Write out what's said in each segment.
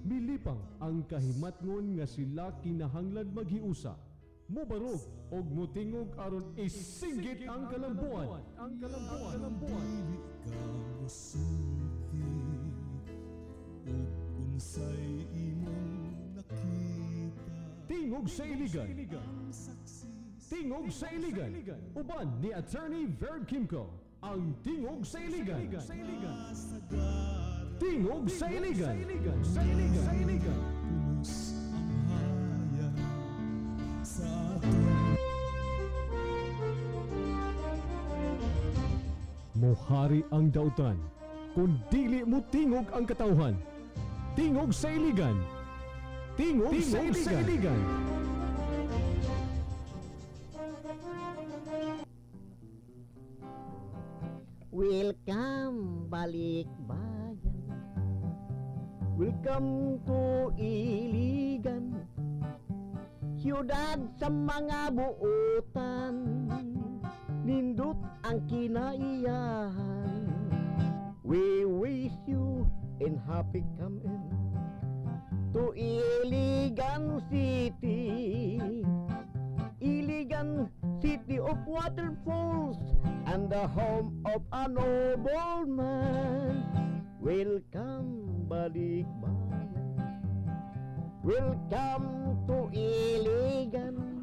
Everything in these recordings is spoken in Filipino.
Milipang ang kahimatngon nga sila kinahanglan maghiusa. Mubarog og mutingog aron isinggit ang kalambuan. Dili ka musulti ug unsay imong nakita. Tingog sa iligan. Tingog sa iligan. Uban ni Attorney Verd Kimco. Ang Tingog sa iligan. Tingog sa iligan. Pulos ang hayag sa aton. Mohari ang dautan, kung dili mo tingog ang katawhan. Tingog sa iligan. Tingog sa iligan. Welcome balik bayan. Welcome to Iligan, siyudad sa mga buotan. Nindot ang kinaiyahan. We wish you and happy come in to Iligan City. Iligan City of waterfalls and the home of a noble man. Welcome balik bayan. Welcome to Iligan,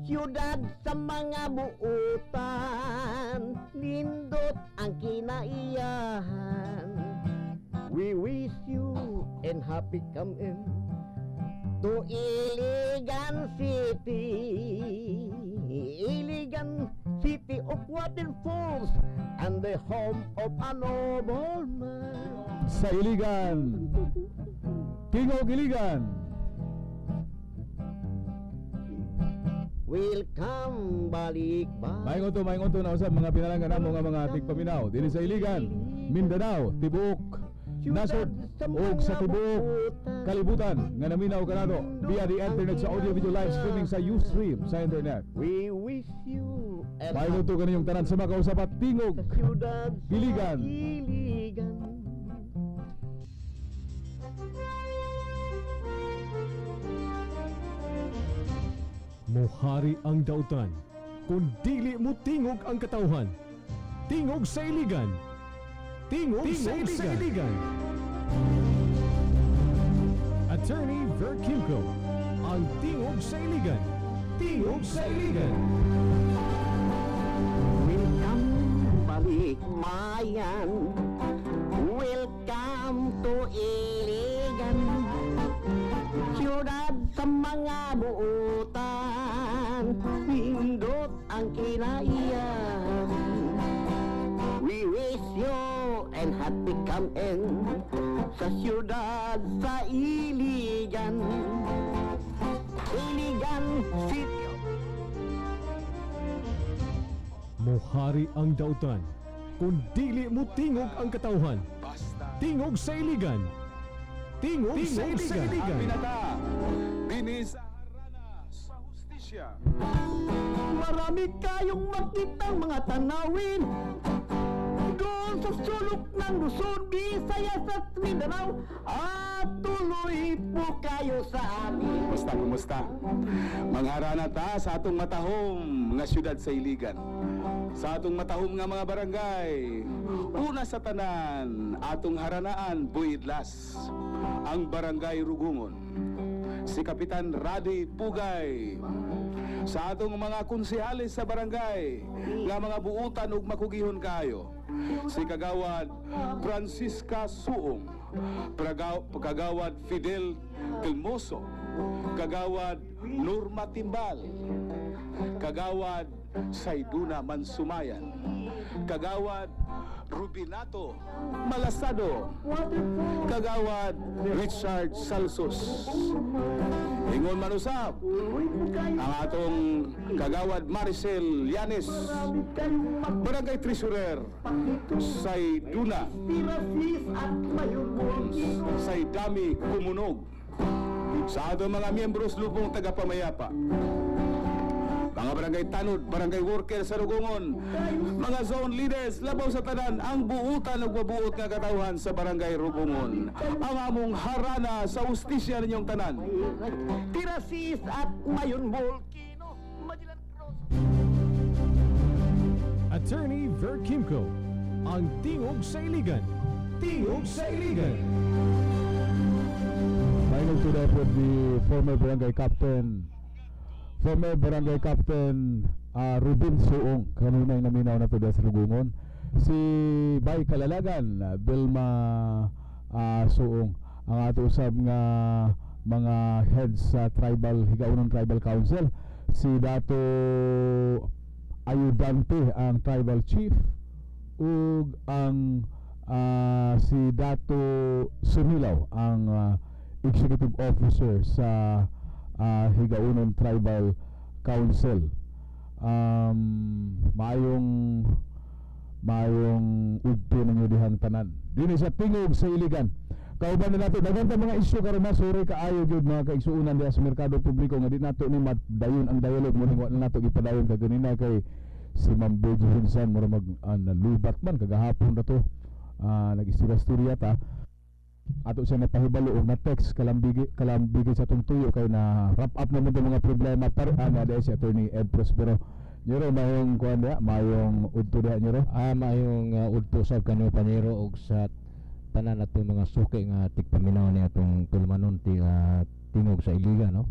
siyudad sa mga buutan. Nindot ang kinaiyahan. We wish you and happy come in to Iligan City. Iligan City of waterfalls and the home of a noble man. Sa Iligan, Tingog Iligan. Welcome balik bayan. Maingon to na usab mga pinalanggan namo nga mga tigpaminaw dinhi sa Iligan, Mindanao, tibuok nasod ug sa tibuok kalibutan nga naminaw kanado via the internet sa audio video live streaming sa Ustream sa internet. We wish you and Maingon to kaninyong tanan sa mga kausapat Tingog sa siyudad sa Iligan. Iligan. Mohari ang dautan, kung dili mo tingog ang katawhan. Tingog sa iligan. Tingog sa iligan. Attorney Verd Kimco. Ang Tingog sa iligan. Tingog sa iligan. Welcome balik bayan. Welcome to Iligan, siyudad sa mga buutan. Nindot ang kinaiyahan. We wish you and happy come in sa siyudad sa Iligan. Iligan City. Mohari ang dautan, kung dili mo tingog ang katawhan. Tingog sa iligan. Tingog sa iligan. Pinata dinhi sa harana sa hustisya. Marami kayong makitang mga tanawin doon sa sulok ng Luzon, Visayas at Mindanao. At tuloy po kayo sa amin. Kumusta? Mangharana ta sa atong matahom nga syudad sa Iligan. Sa atong matahom nga mga barangay. Una sa tanan, atong haranaan Buidlas, ang barangay Rugungon. Si Kapitan Rady Pugay. Sa atong mga konsehalis sa barangay nga mga buutan ug makugihon kayo. Si Kagawad Francisca Suong, Kagawad Fidel Kelmoso, Kagawad Norma Timbal, Kagawad Saiduna Mansumayan, Kagawad Rubinato Malasado, Kagawad Richard Salsos. Ingon man usab ang atong Kagawad Maricel Llanes, Barangay Treasurer Saiduna, Saidami Kumunog. Sa atong mga miyembros lupong tagapamayapa, mga barangay tanod, barangay worker sa Rugungon, mga zone leaders, labaw sa tanan, ang buutan ug mabuot nga katawhan sa barangay Rugungon. Ang among harana sa ustisya ninyong tanan. Tirasis at Mayon Volcano, Magellan Cross. Attorney Ver Kimco, ang tingog sa Iligan. Tingog sa Iligan. Final to that would be former barangay captain Rubin Suong, kanunay naminaw na to sa Rugungon. Si Bay Kalalagan, Vilma Suong, ang ato usab nga mga heads sa tribal, Higaonon Tribal Council. Si Dato Ayudante, ang tribal chief, ug ang si Dato Sumilaw, ang executive officer sa Higaonon Tribal Council. Mayong udto ninyo dihang tanan dinhi sa tingog sa Iligan. Kauban na nato daghan ta mga isyu karon na suri kaayo gyud mga kaigsuonan diha sa merkado publiko nga di nato ni madayon ang dialogue mo ning wa na nato gipadayon kaganina kay si Ma'am Bejo Hinsan mura mag nalubat man kagahapon na to nag-istorya ta ato siya napahibalo og na text kalambigi sa tong tuyo kay na wrap up naman tong mga problema para na si Attorney Ed Prospero. Nyoro mayong kuan diha, mayong udto diha nyoro. Mayong udto sa kanyo panyero og sa tanan atong mga suki nga tigpaminaw ni atong tulmanon tingog sa Iligan, no.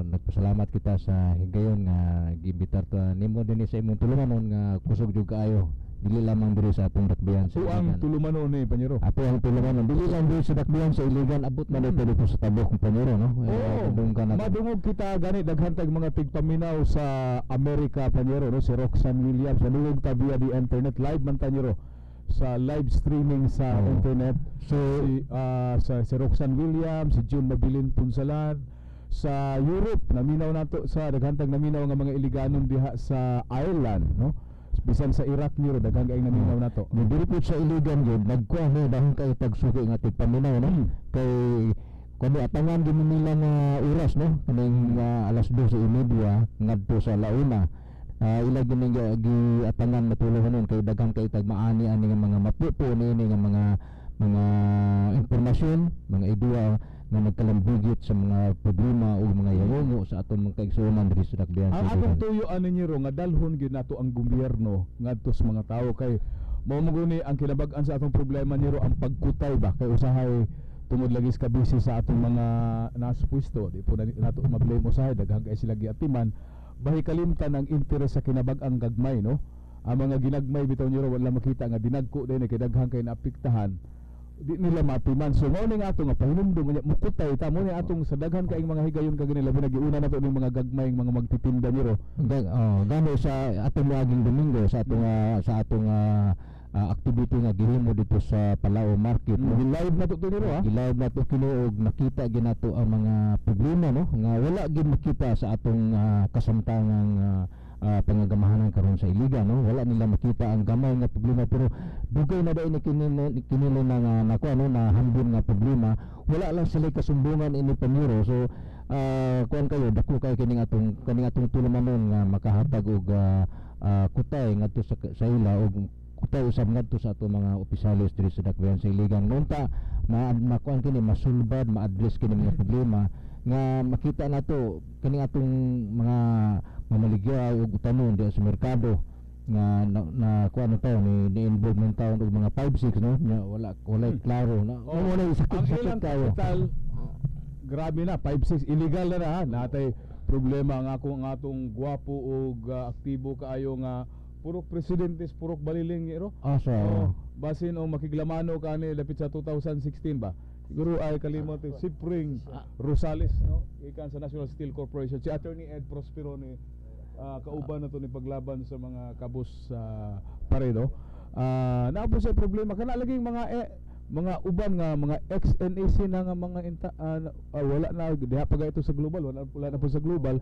Nagpasalamat kita sa higayon nga gibitar ta nimo dinhi sa imong tulmanon nga kusog jud kaayo. Dili lamang diri sa atong dakbayan sa Iligan. Ang tulumanon ni panyero. Ato ang tulumanon dili lang diri sa dakbayan sa Iligan, abot man dito po sa tabok panyero, no. Madungog kita gani daghan tag mga tigpaminaw sa Amerika panyero, no. Si Roxanne Williams nadungog ta via the internet live man panyero sa live streaming sa internet. So si Roxanne Williams, si June Mabilin Punsalan sa Europe naminaw nato sa daghan tag naminaw nga mga Iliganon diha sa Ireland, no. Bisan sa Iraq niro daghang kay naminaw nato. Diri po sa Iligan gyud nagkuha ni dahon kay tagsuki nga tigpaminaw, no. Kay kuno atangan gyud nila nga oras, no. Kaning alas 12:30 ngadto sa launa. Ila gyud gi atangan matulungan kay daghang kay tagmaani ani nga mga mapupo niini nga mga impormasyon, mga idea nga nagkalambigit sa mga problema o mga yawongo sa atong mga kaigsuonan diri sa dakbayan. Ang atong tuyoan ninyo ro nga dalhon gyud nato ang gobyerno ngadto sa mga tawo kay mao maguni ang kinabag-an sa atong problema niro ang pagkutay ba kay usahay tungod lagi sa busy sa atong mga nasa pwesto di po nato ma-blame usahay daghang kay sila giatiman bahi kalimtan ang interes sa kinabag-ang gagmay, no. Ang mga ginagmay bitaw niro wala makita nga dinagko din kay daghang kay naapektahan di nila matiman. So mao ni nga ato nga pahinumdum nya mukutay ta mo ni atong sa daghan kaayong mga higayon kagani labi na giuna nato ning mga gagmay mga magtitinda niro. Gano sa atong maging Domingo sa atong activity nga gihimo dito sa Palao Market. Live na to niro ha. Live na to kinuog nakita ginato ang mga problema, no, nga wala gid makita sa atong kasamtangang pangagamahanan karon sa Iligan, no. Wala nila makita ang gamay nga problema pero dugay na dayon kinilo na nako na hambon nga problema. Wala lang sila kasumbungan ini pamiro. So kuan kayo dako kay kining atong tulumanon nga makahatag og kutay ngadto sa ila og kutay usab ngadto sa atong mga opisyalis diri sa dakbayan sa Iligan. Nunta makuan kini masulbad ma-address kini mga problema nga makita nato kini atong mga mamaligya ug utanon diha sa merkado nga na kuan na tawo ni involve ng tawo og mga 5-6, no, nya wala klaro na wala sakit kayo. Grabe na 5-6 illegal na ha. Natay problema nga atong gwapo og aktibo kaayo nga purok presidentes purok baliling iro. Basin o makiglamano kani lapit sa 2016 ba. Siguro ay kalimot si Spring Rosales, no, ikan sa National Steel Corporation. Si Attorney Ed Prospero ni kauban na to ni paglaban sa mga kabus paredo. Naapos sa problema kana laging mga uban nga mga ex-NAC na nga mga wala na diha pa ito sa global, wala na po sa global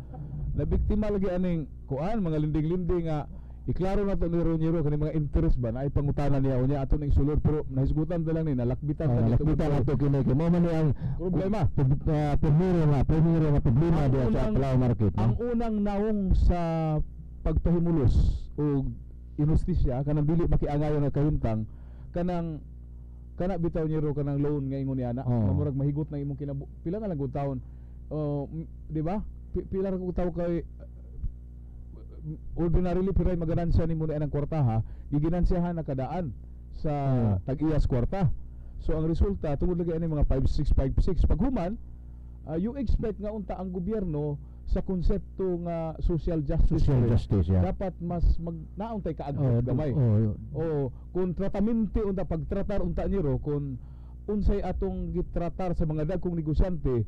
na biktima lagi aning kuan mga linding-linding nga iklaro na to ni Roniro kani mga interest ba na ay pangutana niya unya ato ning sulod pero nahisgutan ta lang ni nalakbitan ta dito. Nakita na to kini kay mo man ni ang problema. primero na problema Ang diya sa unang- Apalaw Market. Ang unang naong sa pagpahimulos o inustisya kanang dili makiangayon nga kahimtang kana bitaw niyo kanang loan nga ingon niya na Oo. murag mahigot na imong pila nga lang gud taon. Di ba? Pila ra ko tawo kay ordinarily piray maganansya nimo na ang kwarta ha, giginansyahan na kadaan sa tag-iyas kwarta. So ang resulta tungod lagi ani mga 5656 pag human you expect nga unta ang gobyerno sa konsepto nga social justice, dapat mas nauntay kaagpat gamay. Kung tratamente unta pagtratar unta niro kung unsay atong gitratar sa mga dagkong negosyante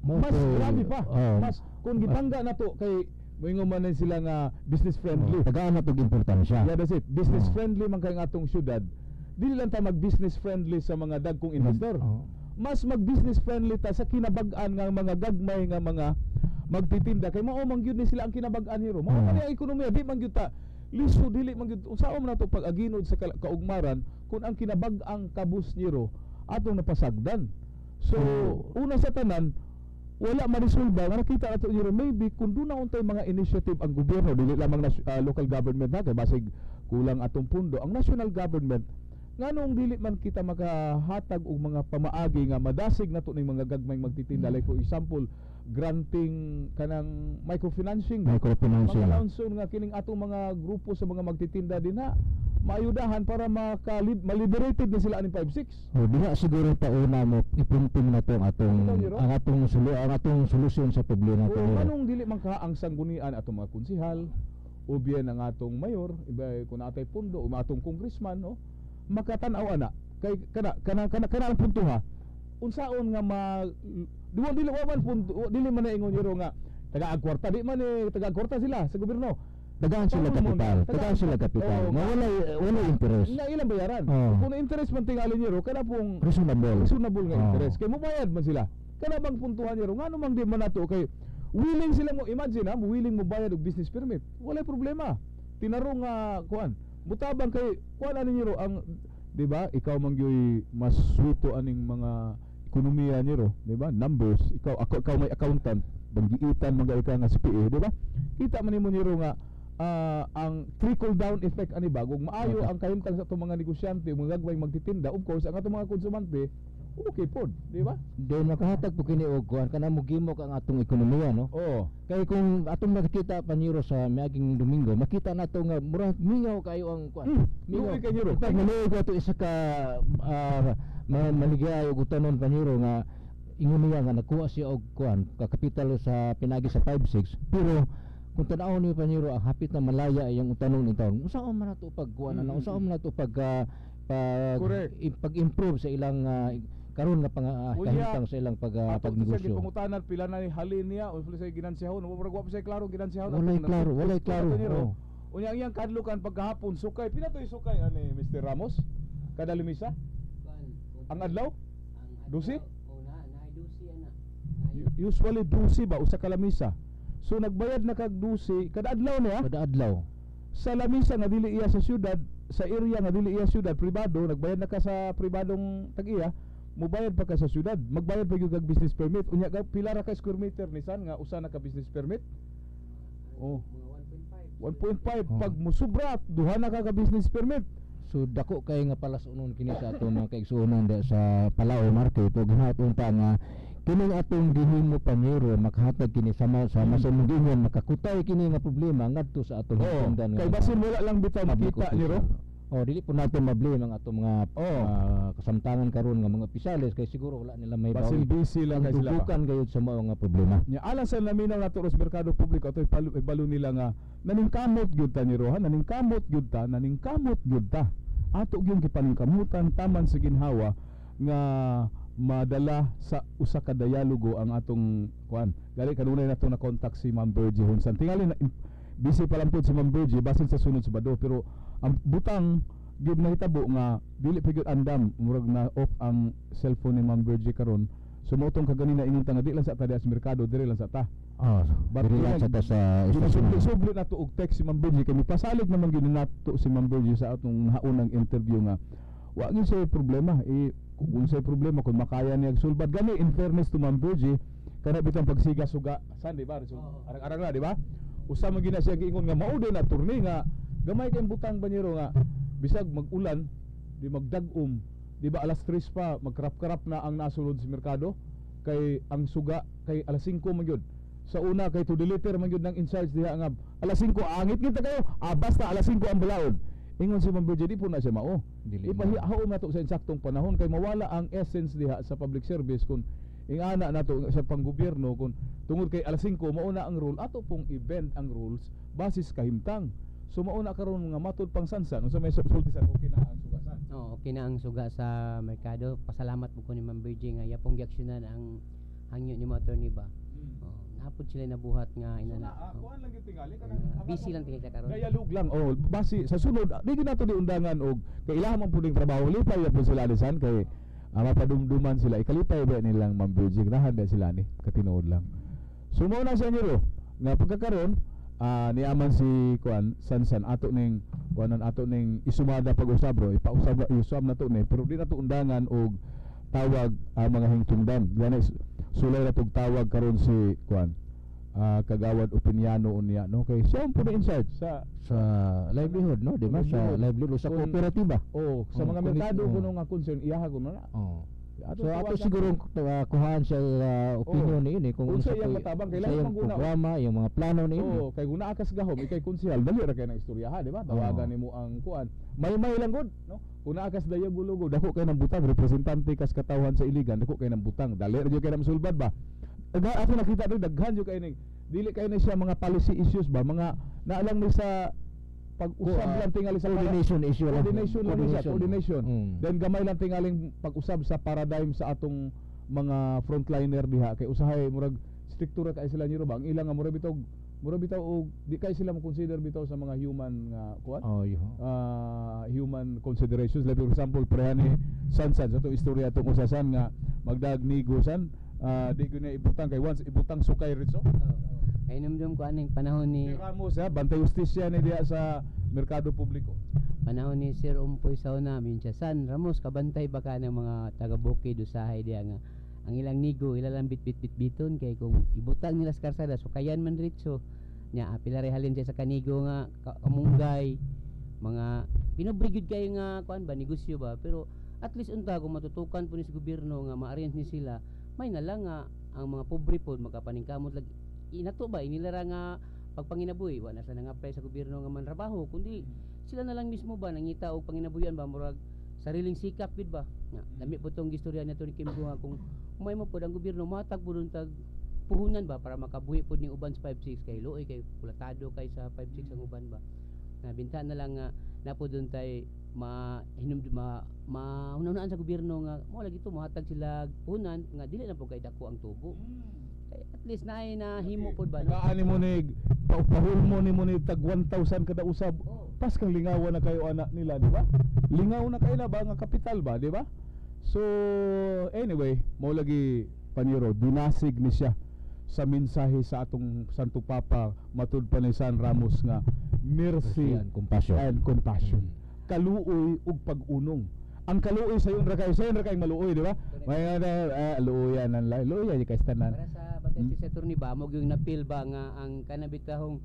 mas grabe pa. Mas kung gipangga nato kay moingon man sila nga business friendly. Tagaan na tog importansya. Yeah, that's it. Business friendly man kay nga atong syudad. Dili lang ta mag business friendly sa mga dagkong investor. Mas mag business friendly ta sa kinabag-an nga mga gagmay nga mga magtitinda kay mao man gyud ni sila ang kinabag-an hiro. Mao man ang ekonomiya di man gyud ta liso dili man gyud unsaon man nato pag-aginod sa kaugmaran kung ang kinabag-ang kabus niro atong napasagdan. So una sa tanan wala ma-resolve nga nakita nato niro maybe kung doon na untay mga initiative ang gobyerno dili lamang local government na kay basig kulang atong pundo ang national government nganong dili man kita makahatag og mga pamaagi nga madasig nato ning mga gagmayng magtitinda like for example granting kanang microfinancing mga launson nga kining atong mga grupo sa mga magtitinda dinha maayudahan para ma-liberated na sila aning 5-6. Diha siguro pauna mo ipumping na to ang atong solusyon sa problema to. Anong dili man ka ang sanggunian atong mga konsehal o biyan ang atong mayor, iba kung atay pundo o atong congressman no, makatan-aw ana kay kana ang punto ha. Unsaon nga dili man na ingon yero nga taga-agkwarta di man taga-agkwarta sila sa gobyerno. Tagaan sila kapital. Wala interest. Nga ilang bayaran. Kung interest man tingali nyo, kana pong reasonable nga interest. Kaya mubayad man sila. Kana bang puntuhan nyo, nga namang di man nato kay willing sila mo, imagine ha, willing mo bayad og business permit. Wala problema. Tinarong nga kuan. Mutabang kay kuan ani nyo ang, di ba? Ikaw man gyoy mas suito aning mga ekonomiya nyo, di ba? Numbers. Ikaw may accountant, banggiitan mga ika nga CPA, di ba? Kita man nimo nyo nga ang trickle down effect ani ba kung maayo ang kahimtang sa atong mga negosyante mga gagmay magtitinda of course ang atong mga konsumante okay pod di ba then makahatag po kini og kuan kana mo gimok ang atong ekonomiya no kay kung atong nakita paniro sa miaging Domingo makita nato nga murag mingaw kayo ang kuan mingaw kay niro pag maluoy ko ato isa ka maligay og utanon paniro nga ingon niya nga nakuha siya og kuan ka kapital sa pinagi sa 5-6 pero kung tanaw niyo paniro ang hapit na malaya iyang utanon ni taon usaon man nato pagkuan ana usaon man nato pag-improve sa ilang karon nga kahimtang sa ilang pagnegosyo pangutanan pila na halin niya o pila sa ginansyahan mo murag wa pa say klaro ginansyahan walay klaro unya iyang kadlukan pagkahapon sukay pila toy sukay ani Mr. Ramos kada limisa ang adlaw 12 usually 12 ba usa ka lamisa. So nagbayad na kag 12 kada adlaw niya. Kada adlaw. Sa lamisa nga dili iya sa syudad, sa area nga dili iya syudad pribado, nagbayad na ka sa pribadong tag-iya, mobayad pa ka sa syudad. Magbayad pa gyud kag business permit. Unya pila ra ka square meter ni san nga usa na ka business permit? 1.5 pag musubra duha na ka business permit. So dako kay nga palasunon kini sa ato mga kaigsuonan sa Palao Market ug ginaton pa nga kining atong gihimo paniro makahatag kini sama sa masunodingan makakutay kini nga problema ngadto sa atong hinungdan kay basin wala lang bitaw makita niro dili po natin mablame ang atong mga kasamtangan karon nga mga opisyales kay siguro wala nila may basin busy lang kay sila dudukan gayud sa mao nga problema nya alang sa laminaw nato sa merkado publiko atoy balo nila nga naningkamot gyud ta niro naningkamot gyud ta ato gyud gipaningkamutan taman sa ginhawa nga madala sa usa ka dialogo ang atong kuan. Gali kanunay nato na contact si Ma'am Virgie Hunsan. Tingali na busy pa lang po si Ma'am Virgie basin sa sunod sa Bado pero ang butang gyud nahitabo nga dili pa gyud andam murag na off ang cellphone ni Ma'am Virgie karon. Sumutong kaganina ingon ta nga di lang sa ta sa merkado dire lang sa ta. But dili lang yun, sa sa istasyon. Ginasubli na to og text si Ma'am Virgie kay mipasalig naman gyud nato si Ma'am Virgie sa atong naunang interview nga wa gyud say problema kung say problema kung makaya niya sulbad gani in fairness to Ma'am Virgie kana bitang pagsiga suga san di ba arang-arang na di ba usa man gina siya giingon nga mao din na turni nga gamay kay butang banyero nga bisag mag-ulan di magdag-om di ba alas 3 pa magkarap-karap na ang nasulod sa merkado kay ang suga kay alas 5 man gyud sa una kay to deliver man gyud ng in charge diha nga alas 5 angit kita kayo basta alas 5 ang balaod ingon si Ma'am Virgie di po na siya mao ipahihaom na to sa insaktong panahon kay mawala ang essence diha sa public service kun ingana nato sa panggobyerno kun tungod kay alas 5 mao na ang rule ato pong i-bend ang rules basis kahimtang so mao na karon nga matud pang sansan unsa may sultisan okay na ang sugasan Okay na ang suga sa merkado. Pasalamat po ko ni Ma'am Virgie nga yapong giaksyonan ang hangyo ni mo attorney ba. Napod sila nabuhat nga inana. kuan lang gyud tingali Busy lang tingin sa karon. Dialog lang basi sa sunod di gyud nato di undangan og kay ilaha man pud trabaho lipay ya pud sila alisan kay mapadumduman sila ikalipay ba nilang Ma'am Virgie ganahan ba sila ni katinuod lang so mao na sa inyo nga pagkakaron ni aman si kuan sansan ato ning kuanan ato ning isumada pag-usab bro ipausab na to ni pero di nato undangan og tawag mga hingtungdan gani sulay na tog tawag karon si kuan kagawad Opiniano unya no kay siya ang pud in charge sa livelihood no di ba sa livelihood sa Kung- kooperatiba. sa mga kung- merkado oh. kuno nga concern iyaha kuno na So ato siguro kuhaan sa opinion ni ini kung unsa unsa iyang ko'y- matabang unsa kailangan iyang mangguna programa yung mga plano ni ini. Oo, kay guna akas gahom ikay konsehal dali ra kay nang istoryaha di ba tawagan nimo ang kuan may lang gud no kuna akas dayo gulugo dako kay nang butang representante kas katawhan sa Iligan dako kay nang butang dali ra jud kay nang sulbad ba ako nakita rin daghan jud kay ning dili kay na siya mga policy issues ba mga naalang ni sa pag-usab lang tingali sa Coordination issue lang. coordination Mm. then gamay lang tingaling pag-usab sa paradigm sa atong mga frontliner diha kay usahay murag struktura kay sila niro ba ang ilang nga murag bitaw og di kay sila mo consider bitaw sa mga human nga kuan human considerations like for example prehan ni Sansan sa itong istorya itong usasan nga magdagnigosan di ko na ibutang kay once ibutang sukay ritso Kay numdum ko aning panahon si ni Ramos bantay justisya ni diha sa merkado publiko Sir Umpoy Sauna minsa San Ramos kabantay ba ka ng mga taga Bukid usahay diya nga ang ilang nigo ilalang bitbiton kay kung ibutang nila sa karsada so kayan man ritso nya pilari halin siya sa kanigo nga kamunggay mga pinobrigyud kayo nga kuan ba negosyo ba pero at least unta kung matutukan po ni sa gobyerno nga ma-arrange ni sila may na lang nga ang mga pobre po makapaningkamot lagi inato ba inilara nga pagpanginabuhi wa na sa nang-apply sa gobyerno nga manrabaho kundi sila na lang mismo ba nangita og panginabuhian ba murag sariling sikap gid ba nga dami po tong gistorya nato ni Kimbo nga kung may mo pod ang gobyerno matag po dun tag puhunan ba para makabuhi pod ni uban sa 5-6 kay luoy kay kulatado kay sa 5-6 ang uban ba na binta na lang nga na po dun tay mahunahunaan sa gobyerno nga mo lagi to mohatag sila puhunan nga dili na po kay dako ang tubo kay at least naay na himo pod ba no? kaani mo ni pahulmo ni mo ni tag 1,000 kada usab pas kang lingawan na kayo anak nila di ba lingaw na kayo na ba nga kapital ba di ba so anyway mo lagi paniro dinasig ni siya sa mensahe sa atong Santo Papa matud pa ni San Ramos nga mercy and compassion. Kaluoy ug pag-unong ang kaluoy sayon ra kay maluoy di ba may luoyan ang luoy kay tanan Para sa batay si Attorney ba mo gyud napil ba nga ang kanabitahong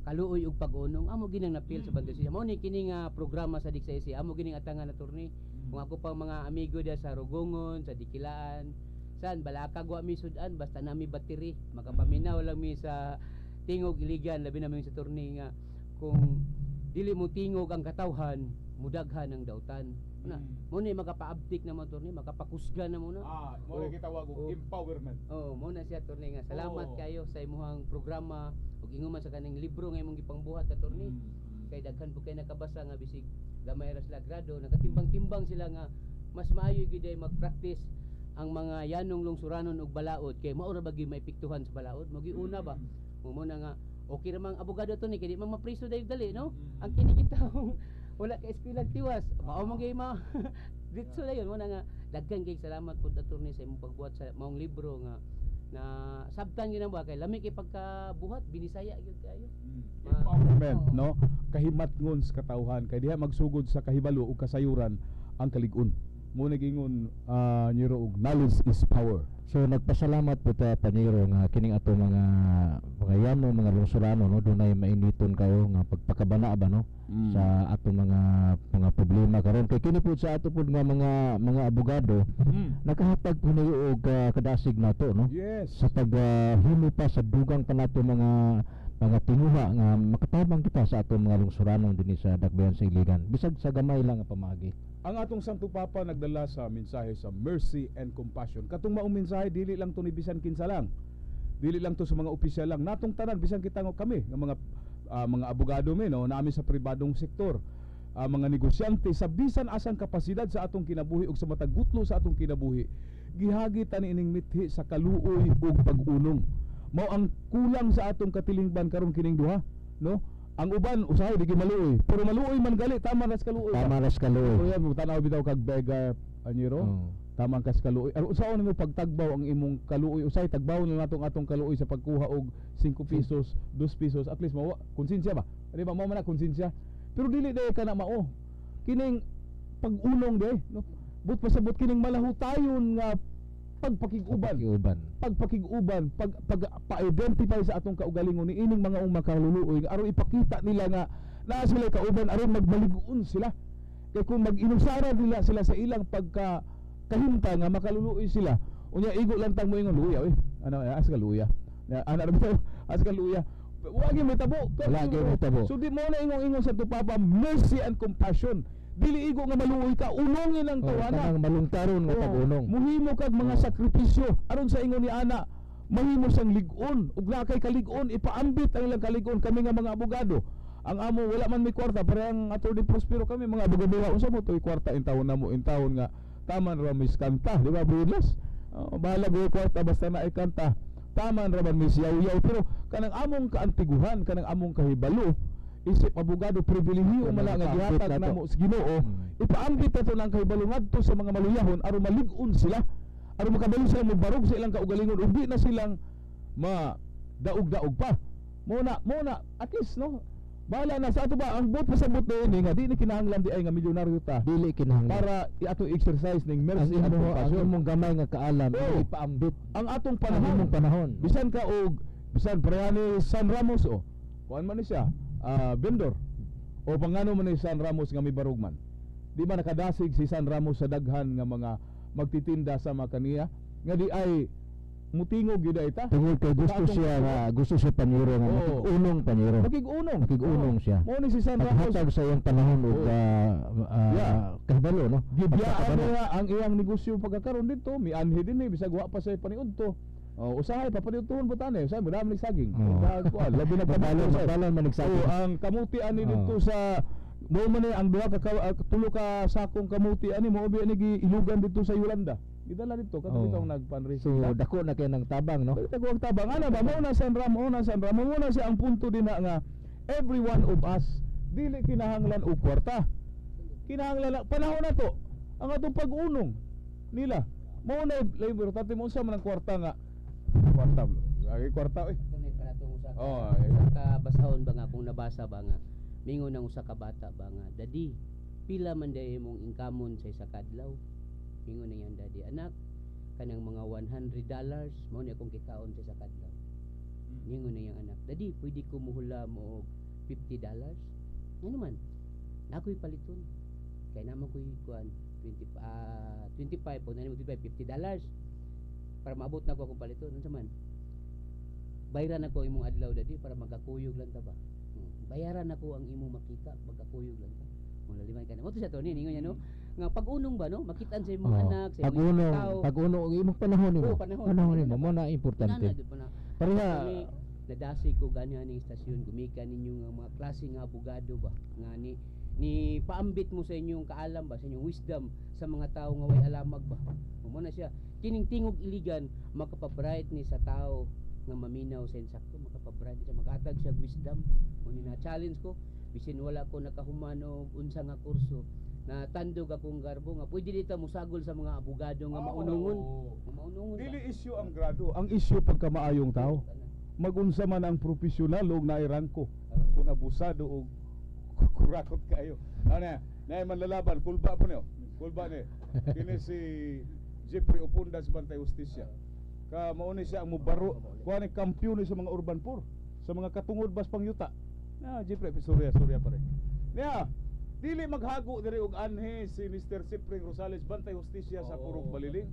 kaluoy ug pag-unong amo ginang napil sa batay siya mao ni kini nga programa sa DICSA amo gining atangan attorney kung ako pang mga amigo dia sa Rugongon sa Dikilaan saan balakag wa mi sudan basta nami battery makapaminaw lang mi sa tingog Iligan labi na mi sa attorney nga kung dili mo tingog ang katawhan mudaghan ang dautan na mo ni makapa-update na mo attorney makapakusga na mo na mo lagi tawag og empowerment mo na siya attorney nga salamat Oo. kayo sa imong programa ug ingon man sa kaning libro nga imong gipangbuhat attorney kay daghan po kay nakabasa nga bisig gamay ra sila grado nakatimbang-timbang sila nga mas maayo gyud ay mag-practice ang mga yanong lungsuranon ug balaod kay mao ra bagi maepektuhan sa balaod mo giuna ba mo na nga okay ra mang abogado to ni kay di man mapriso dayog dali no ang kini kitahong wala ka eskwela tiwas mao man gyud ma ditso dayon mo na nga daghan kay salamat pud attorney sa imong pagbuhat sa maong libro nga na sabtan gyud ba kay lami kay pagkabuhat binisaya gyud kayo. Empowerment, no? Kahimatngon sa katawhan kay diha magsugod sa kahibalo ug kasayuran ang kalig-on. Mo nagingon Nero og knowledge is power. So nagpasalamat po ta Paniro nga kining ato mga yano mga lungsurano no dunay mainiton kayo nga pagpakabana ba no sa ato mga problema karon kay kini po sa ato pud nga mga abogado nakahatag po ni og kadasig nato no Yes. sa himo pa sa dugang pa nato mga tinguha nga makatabang kita sa ato mga lungsuranon dinhi sa Dakbayan sa Iligan bisag sa gamay lang nga pamaagi. Ang atong Santo Papa nagdala sa mensahe sa mercy and compassion. Katong maong mensahe dili lang to ni bisan kinsa lang. Dili lang to sa mga opisyal lang. Natong tanan bisan kita ngo kami nga mga abogado mi no naami sa pribadong sektor. Mga negosyante sa bisan asang kapasidad sa atong kinabuhi ug sa matag gutlo sa atong kinabuhi. Gihagi ta niining mithi sa kaluoy ug pag-unong. Mao ang kulang sa atong katilingban karon kining duha, no? Ang uban usahay di maluoy, pero maluoy man gali tama ras kaluoy. Tama ras kaluoy. Kuya mo tanaw bitaw kag beggar Anyiro. Tama kas kaluoy. Aron usaon nimo pagtagbaw ang imong kaluoy usahay tagbaw na natong atong kaluoy sa pagkuha og 5 pesos, 2 pesos at least mao konsensya ba? Di ba mao man na konsensya. Pero dili day ka na mao. Kining pag-unong de, no? But pasabot kining malahutayon nga pagpakig-uban, pa-identify sa atong kaugalingon ni ining mga makaluluoy aron ipakita nila nga naa sila kauban aron magbalig-on sila. Kay kung mag-inusara nila sila sa ilang kahimta nga makaluluoy sila, unya igo lang tang moingon luya oy. Ano as ka luya. Ana ra bitaw as ka luya. Wa gyud mitabo. Wala gyud mitabo. So di mo na ingon sa Papa mercy and compassion. Dili igo nga maluoy ka unongin ang tawana kanang malungtaron nga pag-unong. Muhimo kag mga sakripisyo aron sa ingon ni ana mahimo sang lig-on ug nakay kalig-on ipaambit ang ilang kalig-on kami nga mga abogado. Ang amo wala man may kwarta pero ang attorney Prospero kami mga abogado unsa mo toy kwarta in taon namo in taon nga taman ra mis kanta di ba Brulas? Bahala go kwarta basta na kanta. Taman ra man mis yaw-yaw pero kanang among kaantiguhan kanang among kahibalo isip abogado pribilehiyo mala nga gihatag namo sa Ginoo ipaambit ato nang kahibalo ngadto sa mga maluyahon aron malig-on sila aron makabalo sila mobarog sa ilang kaugalingon ug di na silang daog-daog pa mo na at least no bahala na sa ato ba ang buot pasabot ni nga di ni kinahanglan di ay nga milyonaryo ta Dili kinahanglan para ato exercise ning mercy ang and compassion imong gamay nga kaalam ipaambit ang atong ang imong panahon. bisan ka og bisan parehani San Ramos kuan man ni siya vendor o pangano man ni San Ramos nga may barugman di ba nakadasig si San Ramos sa daghan nga mga magtitinda sa mga kaniya nga di ay mutingog gyud ita Tungod kay gusto siya Paniro nga makig-unong Paniro. Makig-unong siya. Mo ni si San Ramos Paghatag sa iyang panahon ug kahibalo no. gibiyaan niya ang iyang negosyo pagkakaroon dito mi anhi din bisag wa pa sa paniudto. Usahay papaniudtohon po tani usahay madami nagsaging. Labi na Balan man nagsaging. Ang kamuti ani dito sa mo man ang duha ka tulo ka sakong kamuti ani mo ubi ani ilugan dito sa Yolanda. Gidala dito katong bitaw nagpanrising. So dako na kay nang tabang no. Dako ang tabang ana ba mo na San Ramo mo na siya ang punto din na nga every one of us dili kinahanglan og kwarta. Kinahanglan panahon na to ang atong pag-unong nila. Mo na labor tati mo sa man ang kwarta nga kwarta blo. Ay kwarta oy. Tunay para tong usa Oh, ka basahon ba nga kung nabasa ba nga mingon ng usa ka bata ba nga dadi pila man day imong inkamon sa isa ka adlaw mingon na yan dadi anak kanang mga $100 mao ni akong kikaon sa isa ka adlaw mingon na yang anak dadi pwede ko muhula mo og $50 ano man nakoy paliton kay naman ko'y kuan 25 po na $25 $50 para maabot na ko akong paliton unsa man bayaran ako imong adlaw dadi para magkakuyog lang ta ba bayaran ako ang imong makita magkakuyog lang ta mo laliman ka na mo to sa to ni ningon niya no nga pag-unong ba no makitaan sa imong anak sa imong tao pag-unong og imong panahon nimo. Panahon nimo mo na importante. Pareha nadasi ko gani aning istasyon gumikan ninyo nga mga klase nga abogado ba nga ni paambit mo sa inyong kaalam ba sa inyong wisdom sa mga tao nga way alamag ba mo na siya kining tingog iligan makapabright ni sa tao nga maminaw sa insakto makapabright siya magatag siya wisdom mo ni na challenge ko bisin wala ko nakahuman og unsa nga kurso na tandog akong garbo nga pwede dito musagol sa mga abogado nga maunungon. Nga maunungon ba? Dili issue ang grado, ang issue pagka maayong tao. Magunsa man ang profesional og nairangko. Kung abusado o kurakot kayo. Ano na manlalaban, kulba po niyo. Kulba ni. Kini si Jeffrey Opundas Bantay Justisya. Ka mauni siya ang mubaro, kuha ni kampiyon sa mga urban poor, sa mga katungod bas pangyuta. Na Jeffrey Surya pare. Niya, dili maghago diri og anhi si Mr. Cyprian Rosales Bantay Justisya sa Purok Baliling.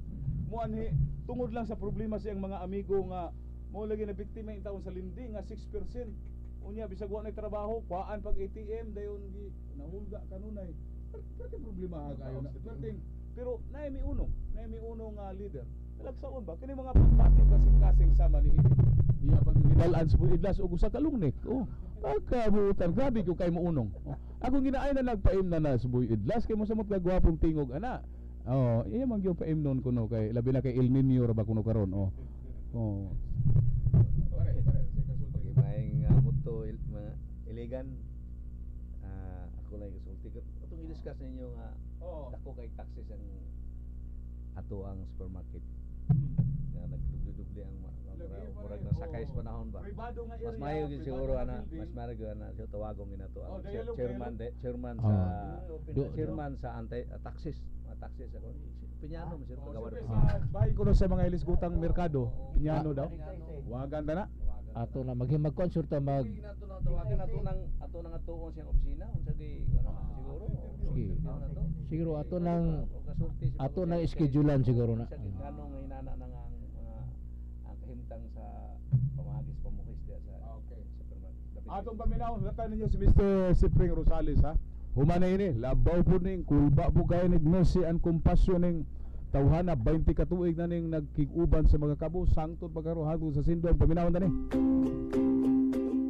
Mo anhi tungod lang sa problema siyang mga amigo nga mo lagi na biktima in taon sa lindi nga 6%. Unya bisag wa na trabaho, kuhaan pag ATM dayon gi nahulga kanunay. Perti problema ha kayo na. Pero naay mi unong leader. Talagsaon ba kini mga pagpati kasing sama ni ini. Iya pag gidalan sa idlas og usa ka lungnik. Oh, pagkabutan grabe ko kay mo unong. Oh, akong ginaay na nagpaim na sa buy idlas kay mo samot ka gwapong tingog ana. Oh, iya man gyud paim non kuno kay labi na kay El Nino ra ba kuno karon. Oh. Oh. Pare. Okay, maing muto mga iligan. Ako lang kasulti ko. Atong i-discuss ninyo nga dako kay taxes ang ato ang supermarket. Nga nagdubli-dubli ang murag na sakay sa panahon ba. Mas mayo gyud siguro ana, mas mayo gyud ana sa tawagong ginato ang chairman sa anti taxes, mga taxes ako. Pinyano mo sir pagawad. Bahay kuno sa mga ilisgutang merkado, pinyano daw. Wagan ta na. Ato na magkonsulta mag tawagan ato nang atuon siyang opisina unsa di siguro. Sige. Siguro ato nang Sa schedulean siguro na. ganong inana nang ang mga ang kahimtang sa pamahagis pamukis diya sa supermarket. Atong paminaw, latan ninyo si Mr. Cyprian Rosales ha. Humanay ini, labaw po ning kulba po kayo ning mercy and compassion ning tawhana 20 ka tuig na ning nagkiguban sa mga kabo sangtod pagkaro hagod sa sindon paminawon tani.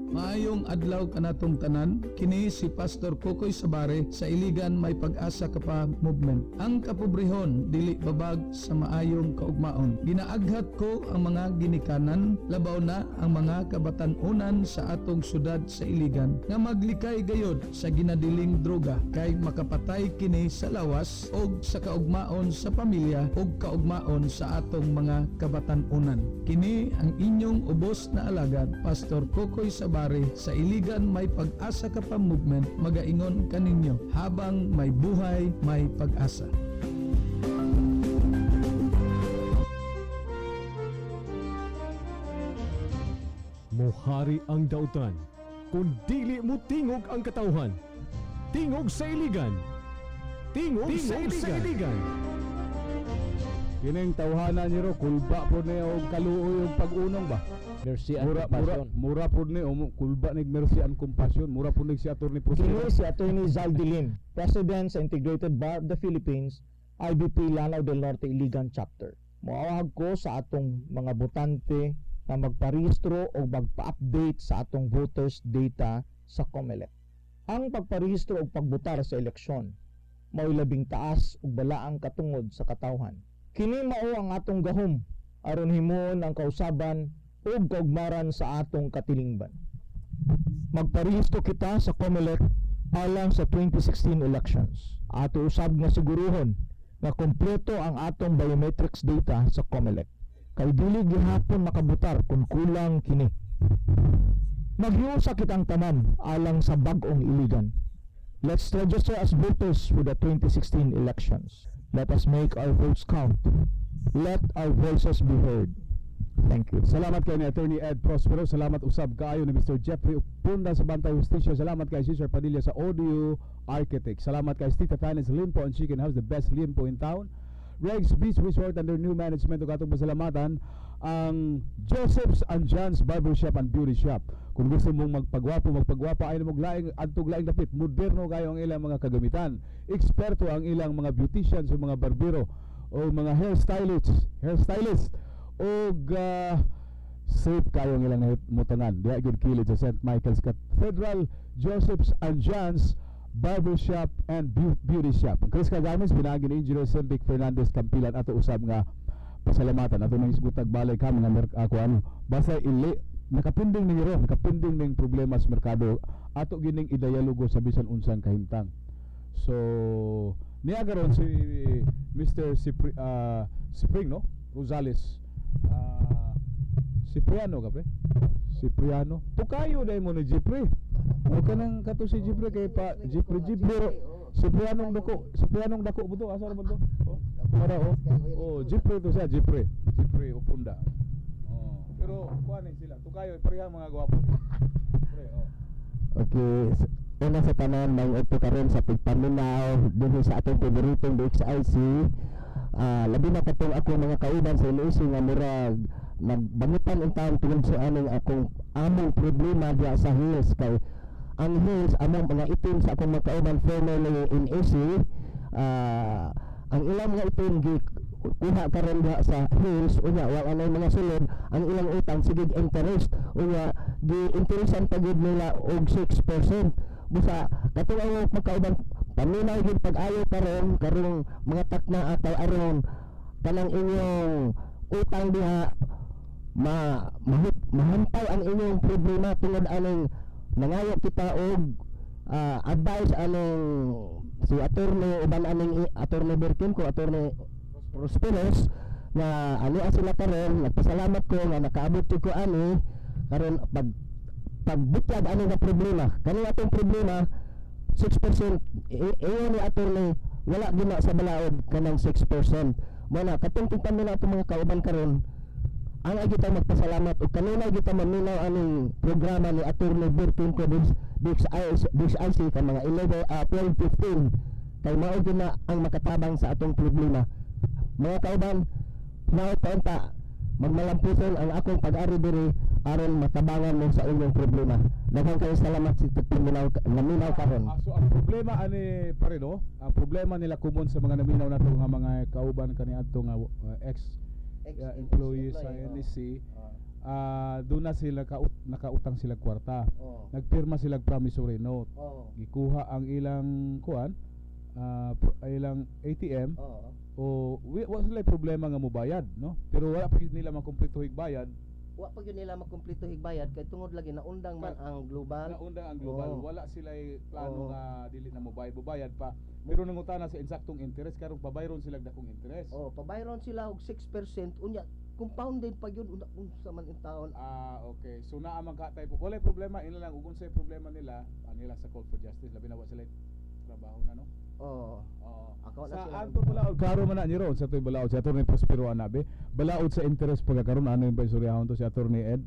Maayong adlaw kanatong tanan, kini si Pastor Kokoy Sabare sa Iligan May Pag-asa ka pa movement. Ang kapobrehon dili babag sa maayong kaugmaon. Ginaaghat ko ang mga ginikanan, labaw na ang mga kabatan-unan sa atong syudad sa Iligan nga maglikay gayod sa ginadiling droga kay makapatay kini sa lawas og sa kaugmaon sa pamilya og kaugmaon sa atong mga kabatan-unan. Kini ang inyong ubos na alagad, Pastor Kokoy Sabare sa Iligan May Pag-asa ka pa movement, magaingon kaninyo habang may buhay may pag-asa. Mohari ang dautan, kung dili mo tingog ang katawhan. Tingog sa iligan. Tingog sa iligan. Kining tawhana niro kulba po ni og kaluoy og pag-unong ba. Mercy and compassion. Mura po ni kulba nig mercy and compassion. Mura po ni si Attorney Kini Prosper. si Attorney Zal Dilim, President sa Integrated Bar of the Philippines, IBP Lanao del Norte Iligan Chapter. Moawag ko sa atong mga botante na magparehistro o magpa-update sa atong voters data sa COMELEC. Ang pagparehistro o pagbotar sa eleksyon mao labing taas ug balaang katungod sa katawhan. Kini mao ang atong gahom aron himuon ang kausaban ug kaugmaran sa atong katilingban. Magparehistro kita sa COMELEC alang sa 2016 elections. Ato usab nga siguruhon nga kompleto ang atong biometrics data sa COMELEC. Kay dili gihapon makabutar kung kulang kini. Maghiusa kitang tanan alang sa bag-ong iligan. Let's register as voters for the 2016 elections. Let us make our votes count. Let our voices be heard. Thank you. Salamat kay ni Attorney Ed Prospero. Salamat usab kaayo ni Mr. Jeffrey Punda sa Bantay Justisya. Salamat kay Cesar Padilla sa Audio Architect. Salamat kay Stita Finance Limpo and Chicken House, the best limpo in town. Regs Beach Resort under new management ug atong pasalamatan ang Joseph's and John's Barbershop and Beauty Shop. Kung gusto mong magpagwapo ay mo laing adtog laing dapit, moderno kayo ang ilang mga kagamitan. Eksperto ang ilang mga beauticians o mga barbero o mga hairstylist og safe kayo ang ilang mutangan. Diya gud kilid sa St. Michael's Cathedral, Joseph's and John's Barbershop and Beauty Shop. Chris Cagames, binagi ni Engineer Sembic Fernandez Campilan ato usab nga pasalamatan ato nang isgutag balay ka mga ako basta ili nakapinding ning problema sa merkado ato gining idayalogo sa bisan unsang kahimtang. So niya karon si Mr. Spring no Rosales. Cipriano ka pre? Cipriano. Tukayo dai mo ni Jipre. O kanang kato si Jipre kay pa Jipre Ciprianong dako buto asa man to? Para Jipre to siya Jipre Upunda. Pero kuan ni sila. Tukayo pareha mga gwapo. Pre, Okay, una sa tanan may ito karon sa pagpaminaw dinhi sa atong paboritong DXIC. Labi na katong ako mga kauban sa LOC nga murag nagbangitan ang taon tungod sa among problema diya sa hills kay ang hills among mga itim sa akong mga kauban formerly in AC. Ang ilang mga itim kuha karon diha sa hills unya wala na mga sulod ang ilang utang sige interest unya gi-interesan pa gid nila og 6%. Busa katong ang magkauban paminaw gid pag-ayo karong mga takna atay aron kanang inyong utang diha mahantay ang inyong problema tungod aning nangayo kita og advice aning si attorney uban aning attorney Birkin ko attorney Prosperos na ani sila karon nagpasalamat ko nga nakaabot ko ani karon pagbutyag ani nga problema kani atong problema 6% iyon ni attorney wala gina sa balaod kanang 6% mo na katong kita nila atong mga kauban karon ang kita magpasalamat ug kanina kita maminaw aning programa ni attorney Birkin ko DXIC ka mga 12-15 kay mao gina ang makatabang sa atong problema. Mga kauban, nautaunta magmalampuson ang akong pag-ari diri aron matabangan mo sa inyong problema. Daghang kayo salamat sa naminaw karon. So ang problema ani pare no, ang problema nila common sa mga naminaw nato nga mga kauban kaniadto nga employees sa NSC. Doon na sila nakautang sila kwarta. Nagpirma sila promissory note. Gikuha ang ilang kuan ilang ATM. Wa sila problema nga mobayad no, pero wala pa nila makumpleto higbayad. Wa pa gyud nila makumpleto higbayad kay tungod lagi naundang man ang global. Wala sila plano nga dili na mobayad pa. Pero nangutana sa insaktong interest karon pabayron sila dakong interest. Pabayron sila og 6% unya compounded pa gyud unsa man in taon. Okay. So naa man ka type wala problema ina lang ug unsay problema nila nila sa call for justice labi na wa sila trabaho na no. Ako na sila. Sa ato balaod karo man na ni ron sa toy balaod sa attorney Prospero Anabe. Balaod sa interest pagkakaroon ano yung paisoryahon to si attorney Ed?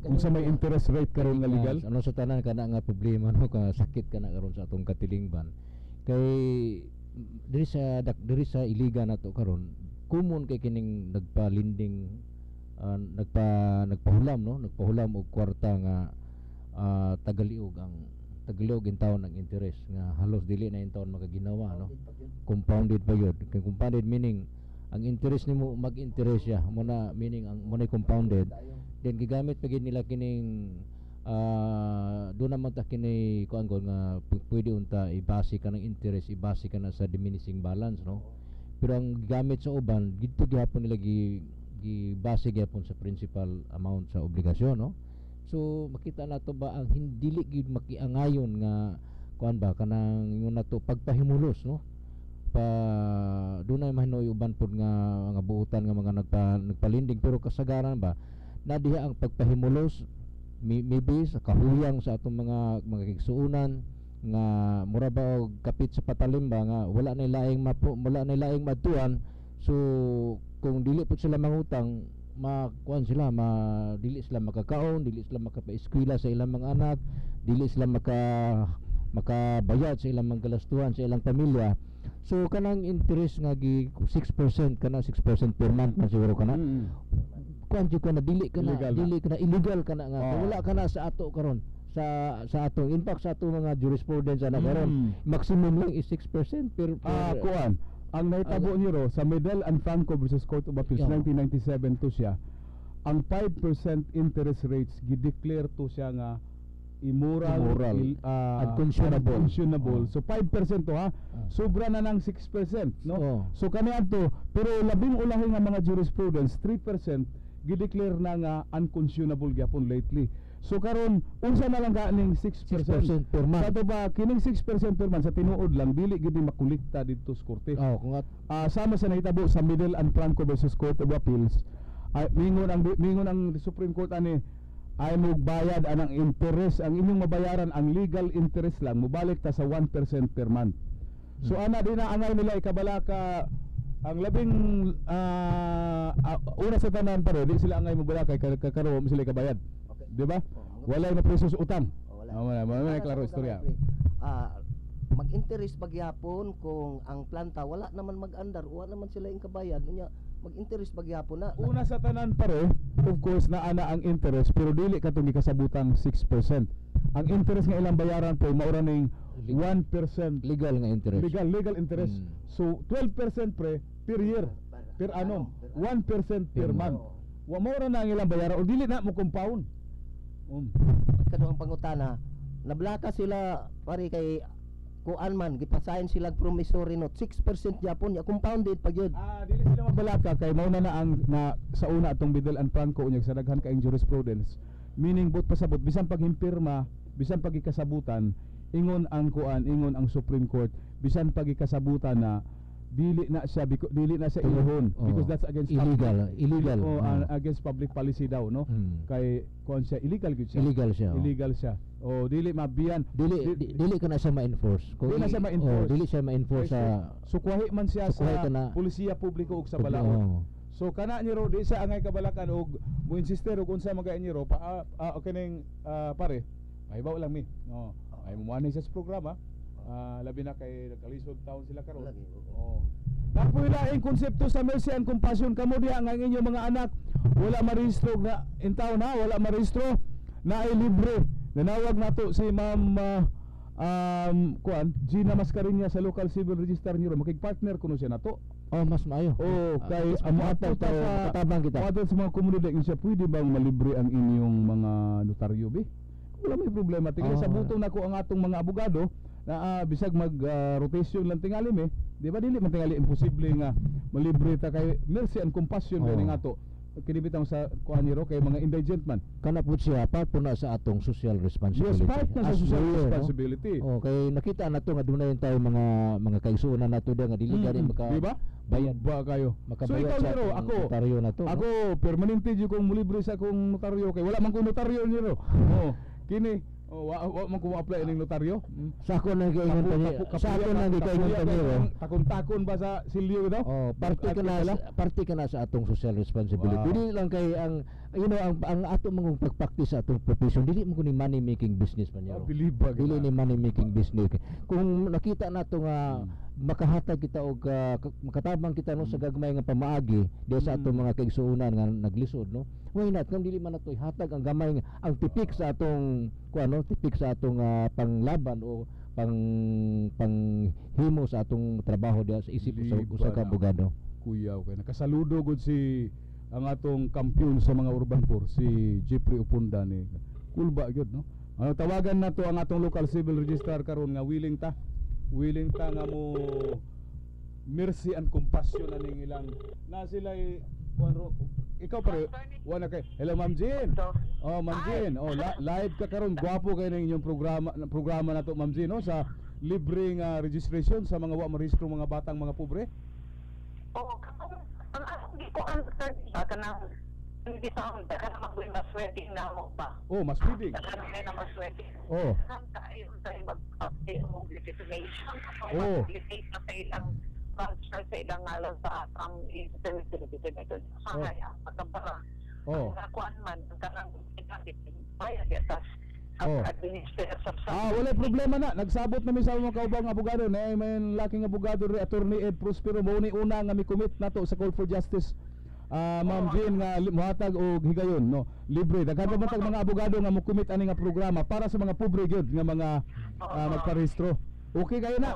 Kung sa may interest rate karon nga legal. Ano sa tanan kana nga problema no ka sakit kana karon sa atong katilingban. Kay diri sa iligan nato karon common kay kining nagpalinding nagpahulam no, nagpahulam og kwarta nga tagaliog in taon ng interest nga halos dili na in taon makaginawa no. Compounded pa yun. Kay compounded meaning ang interest nimo mag-interest siya mo na meaning ang mo na compounded then gigamit pa gid nila kining do naman ta kini kuan nga pwede unta ibase ka ng interest ibase ka na sa diminishing balance no. Pero ang gigamit sa uban gidto gihapon nila gibase gyapon sa principal amount sa obligasyon no. So makita nato ba ang dili gyud makiangayon nga kuan ba kanang yun nato pagpahimulos no. Dunay mahinoy uban pod nga buutan nga mga nagpalinding pero kasagaran ba na diha ang pagpahimulos maybe sa kahuyang sa atong mga kigsuunan nga mura ba og kapit sa patalim ba nga wala na laing matuan. So kung dili pud sila mangutang makuan sila dili sila makakaon, dili sila makapa-eskwela sa ilang mga anak, dili sila makabayad sa ilang mga galastuhan sa ilang pamilya. So kanang interest nga 6% kana 6% per month man siguro kana. Kuan jud kana dili kana illegal kana nga wala kana sa ato karon sa ato in fact sa ato mga jurisprudence ana karon maximum lang is 6% per kuan. Ang naitabo niyo sa Medel and Franco versus Court of Appeals 1997 to siya, ang 5% interest rates gi-declare to siya nga immoral unconscionable. So 5% to ha. Sobra na ng 6%, no? So kaniadto pero labing ulahi nga mga jurisprudence 3% gi-declare na nga unconscionable gyapon lately. So karon unsa na lang kaning 6%, 6% per month. Sa ba kining 6% per month sa tinuod lang dili gid ni makolekta didto sa korte. Oh, kung Sama sa nahitabo sa Middle and Franco versus Court of Appeals, mingon ang Supreme Court ani ay magbayad anang interest, ang inyong mabayaran ang legal interest lang mobalik ta sa 1% per month. So ana din na angay nila ikabala ka ang labing una sa tanan pare di sila angay mobala kay kakaroon sila kabayad. Di ba? Walay na preso sa utang. Wala klaro istorya. Mag-interest pagyapon kung ang planta wala naman mag-andar, wala naman sila yung kabayad nya, mag-interest pagyapon na. Una sa tanan pare, of course na ana ang interest pero dili katong gikasabutang 6%. Ang interest nga ilang bayaran po maura ning 1% legal nga interest. legal interest. So 12% pre per year, per annum, 1% per month. Wa maura na ang ilang bayaran o dili na mo compound. Kaduang pangutana, nablaka sila pare kay kuan man gipasayon sila promissory note 6% Japon ya compounded pa gyud. Dili sila mabalaka kay mao na ang na sa una atong Middle and Franco unyag sa daghan kaayong jurisprudence. Meaning bot pasabot bisan pag himpirma, bisan pag ikasabutan, ingon ang Supreme Court, bisan pag ikasabutan na dili na siya ilahon because that's against illegal. Against public policy daw no. Kay kuan siya illegal gyud siya. Illegal siya. O dili mabiyan, dili ka na siya ma-enforce. Dili na siya ma-enforce. Dili siya ma-enforce sa sukwahi man siya sa Pulisya Publiko ug sa balaod. So kana ni ro di siya angay kabalakan og mo insister og unsa magay ni ro okay ning pare. Pahibaw lang mi. No. Ay mo manay sa programa. Labi na kay nakalisod taon sila karon. Napuila ang konsepto sa mercy and compassion kamo diha nga inyong mga anak wala marehistro na in town na wala marehistro na ay libre. Nanawag nato si Ma'am Gina Mascarinya sa local civil register niyo makig-partner kuno siya nato. Mas maayo. Kay amo ato sa katabang kita. Padon sa mga komunidad siya pwede bang malibre ang inyong mga notaryo bi? Wala may problema. Tingala sa butong nako ang atong mga abogado na bisag mag rotation lang tingali mi. Di ba dili man tingali imposible nga malibre ta kay mercy and compassion kay ato. Kinibitaw sa kuan niro kay mga indigent man. Kana pud siya part na sa atong social responsibility. Yes, part na sa social responsibility. Kay nakita nato nga dunay tayo mga kaigsuonan nato nga dili gani maka diba? Bayad ba kayo. So ikaw niro notaryo nato. Ako permanente jud kong mulibre sa akong notaryo kay wala man ko notaryo niro. Kini wa man ko apply ning notaryo. Sa ako na giingon takon-takon ba sa silyo daw? Parte ka na sa atong social responsibility. Dili lang kay ang ang ato mong pagpractice sa atong profession dili mo ni money making business man yaro. Dili ni money making business. Kung nakita nato nga makahatag kita og makatabang kita no sa gagmay nga pamaagi di sa atong mga kaigsuonan nga naglisod no. Why not kung dili man nato hatag ang gamay nga ang tipik sa atong tipik sa atong panglaban o panghimo sa atong trabaho diha sa isip usa ka abogado. Kuya kay nakasaludo gud si ang atong kampiyon sa mga urban poor si Jeffrey Upunda ni kulba gyud no. Tawagan nato ang atong local civil registrar karon nga willing ta nga mo mercy and compassion aning ilang na sila ikaw pare wala kay hello Ma'am Jean. Ma'am Jean, live ka karon gwapo kay ning inyong programa nato Ma'am Jean no sa libreng registration sa mga wa marehistro mga batang mga pobre. Hindi ko kanang hindi sa on ka na mas wedding na mo pa. Mas wedding. Na mas wedding. Tayo mag-update mo legislation. Legislation sa ilang transfer sa ilang ngalan sa ang internet ito. Kaya matambara. Kuan man kanang bayad yatas. Wala problema na. Nagsabot na mi sa mga kaubang abogado na may laking abogado ri Attorney Ed Prospero mo ni una nga mi commit nato sa Call for Justice. Ma'am Jean nga mohatag og higayon no libre daghan man tag mga abogado nga mo commit ani nga programa para sa mga pobre gyud nga mga magparehistro. Okay kayo na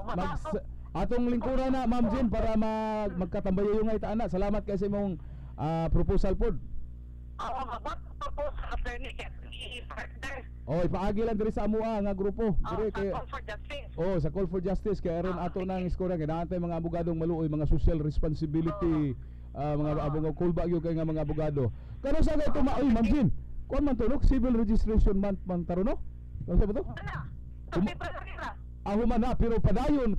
atong lingkuran na Ma'am Jean para magkatambayo yung ita ana. Salamat kay sa imong proposal pod. Ipaagi lang diri sa amoa nga grupo. Diri kay Call for Justice. sa Call for Justice kay aron ato nang iskora kay naantay mga abogadong maluoy mga social responsibility mga abogado kulba gyud kay nga mga abogado. Kano sa kay Ma'am Jean? kuan man to no, civil registration month man taro no. Ano ba to? Ano? Um- February na. Human na pero padayon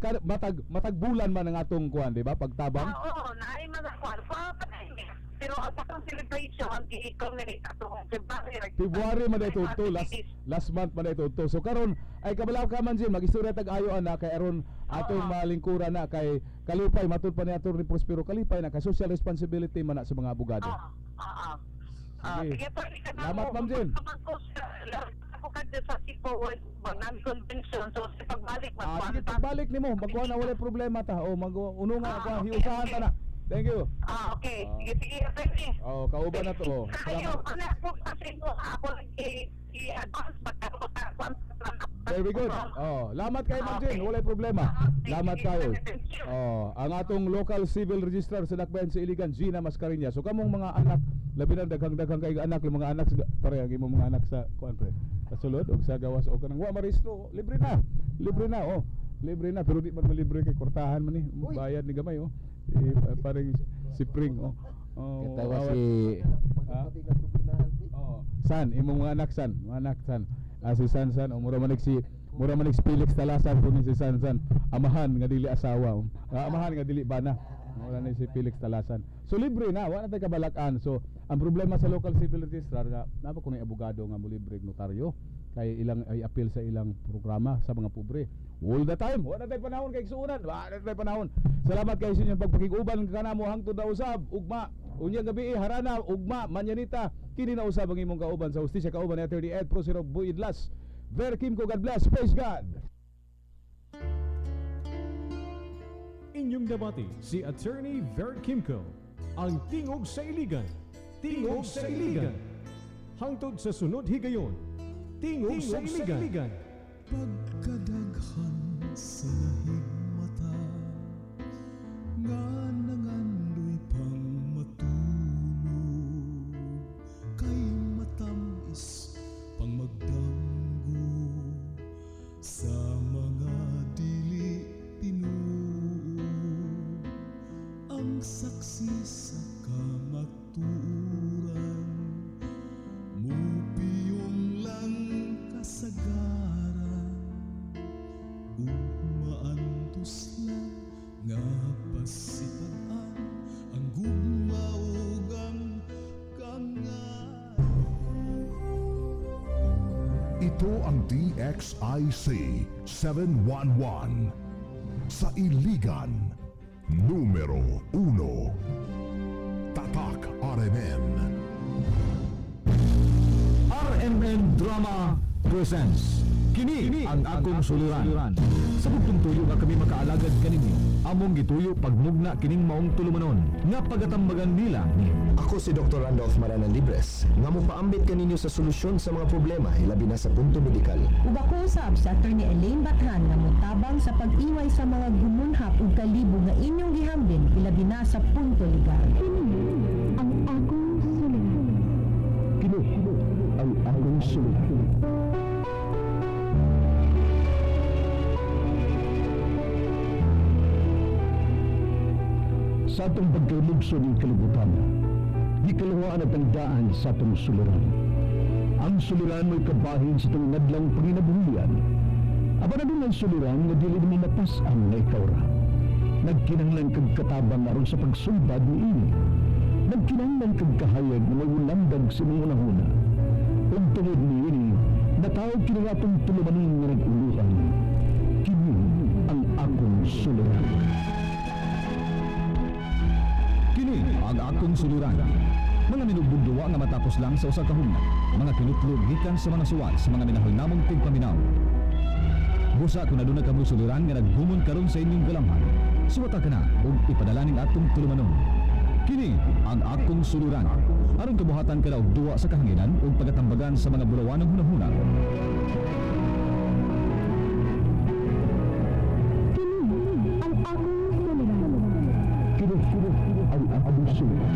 matag bulan man ang atong kuan, di ba? Pagtabang. Oo, naay mga kwan. Patay niya. Pero ang atong celebration, i-commemorate atong February man ito to last month man ito to. So karon ay kabalaw ka man Jim, mag-istorya tag-ayo ana kay aron atong malingkuran na kay kalipay matud pa ni atong Prospero kalipay na kay social responsibility man na sa mga abogado. Oo. Sige. Sige, pwede ka na Salamat, mo. Ma'am Jen. Ako ka dyan sa Cebu non-convention. So, sa pagbalik, Sige pagbalik nimo, magkuha na wala problema ta. O uno nga ako hiusahan ta na. Thank you. Okay. Sige, pwede. Oh, kauban na to. Oh. Kayo, Salamat. anak ko kasi ako i-advance Very good. Oh, lamat kay Ma'am Jen, wala problema. Lamat kayo. Oh, ang atong local civil registrar sa Dakbayan sa Iligan, Gina Mascareñas. So kamong mga anak, labi na daghang kay anak, mga anak pare ang imong mga anak sa kuan pre. Sa sulod og sa gawas o kanang wa marehistro, libre na. Libre na oh. Libre na pero di man malibre kay kortahan man ni bayad ni gamay oh. Parang si Pring oh. Oh, Katawa awat. si Oh, San, imong mga anak San, mga anak San. Si San o mura man si Felix Talasan po ni si San. Amahan nga dili asawa. Amahan nga dili bana. Wala ni si Felix Talasan. So libre na, wala tay kabalakan. So ang problema sa local civil registrar nga napa kuno abogado nga mo libre notaryo kay ilang ay appeal sa ilang programa sa mga pobre. All the time, wala tay panahon kay igsuunan, wala tay panahon. Salamat kay sa inyong pagpakiguban kanamo hangtod na usab ugma. Unya gabi harana ugma manyanita kini na usab ang imong kauban sa hustisya kauban ni Attorney Ed Prosero Buidlas. Ver Kimco, God bless, praise God. Inyong debate si Attorney Vert Kimco, ang tingog sa iligan. Tingog sa iligan. Hangtod sa sunod higayon. Tingog sa iligan. Pagkadaghan sa lahing mata nga nangandoy pang matulog kay matamis pang magdanggo sa mga dili tinuod ang saksi sa kamaturan mupiyong lang kasagaran umaantos lang nga pasitaan ang gugmaugang kangan. Ito ang DXIC 711 sa Iligan, numero 1. Tatak RMN. RMN Drama presents Kini ang akong suliran. Sa bugtong tuyo nga kami makaalagad kaninyo, among gituyo pagmugna kining maong tulumanon nga pagatambagan nila ni Ako si Dr. Randolph Maranan Libres, nga mopaambit kaninyo sa solusyon sa mga problema hilabi na sa punto medikal. Ug ako usab sa Attorney Elaine Bathan nga motabang sa pag-iway sa mga gumunhap ug kalibo nga inyong gihambin hilabi na sa punto legal. Ang akong suliran. Kini ang akong suliran. Sa atong pagkalugso ng kalibutan, ikalawaan at ang daan sa atong suliran. Ang suliran mo'y kabahin sa itong nadlang panginabuhian. Aba na din ang suliran nga dili mo mapas-an na ikaw ra. Nagkinahanglan kag katabang aron sa pagsulbad ni ini. Nagkinahanglan kag kahayag na magulandag sa mga unahuna. Ug tungod ni ini, natawag kini nga atong tulumanin nga nag-uluan. Kini ang akong suliran. Kini ang akong suliran. Mga minubugduwa nga matapos lang sa usa ka hugna. Mga kinutlog gikan sa mga suwat sa mga minahal-namong tigpaminaw. Busa kung aduna kamoy suliran nga naghumon karon sa inyong galamhan. Suwata ka na ug ipadala ning atong tulumanon. Kini ang akong suliran. Aron kabuhatan ka na og duwa sa kahanginan ug pagatambagan sa mga bulawanong hunahuna. Ang akong suliran. Kini ang akong suliran.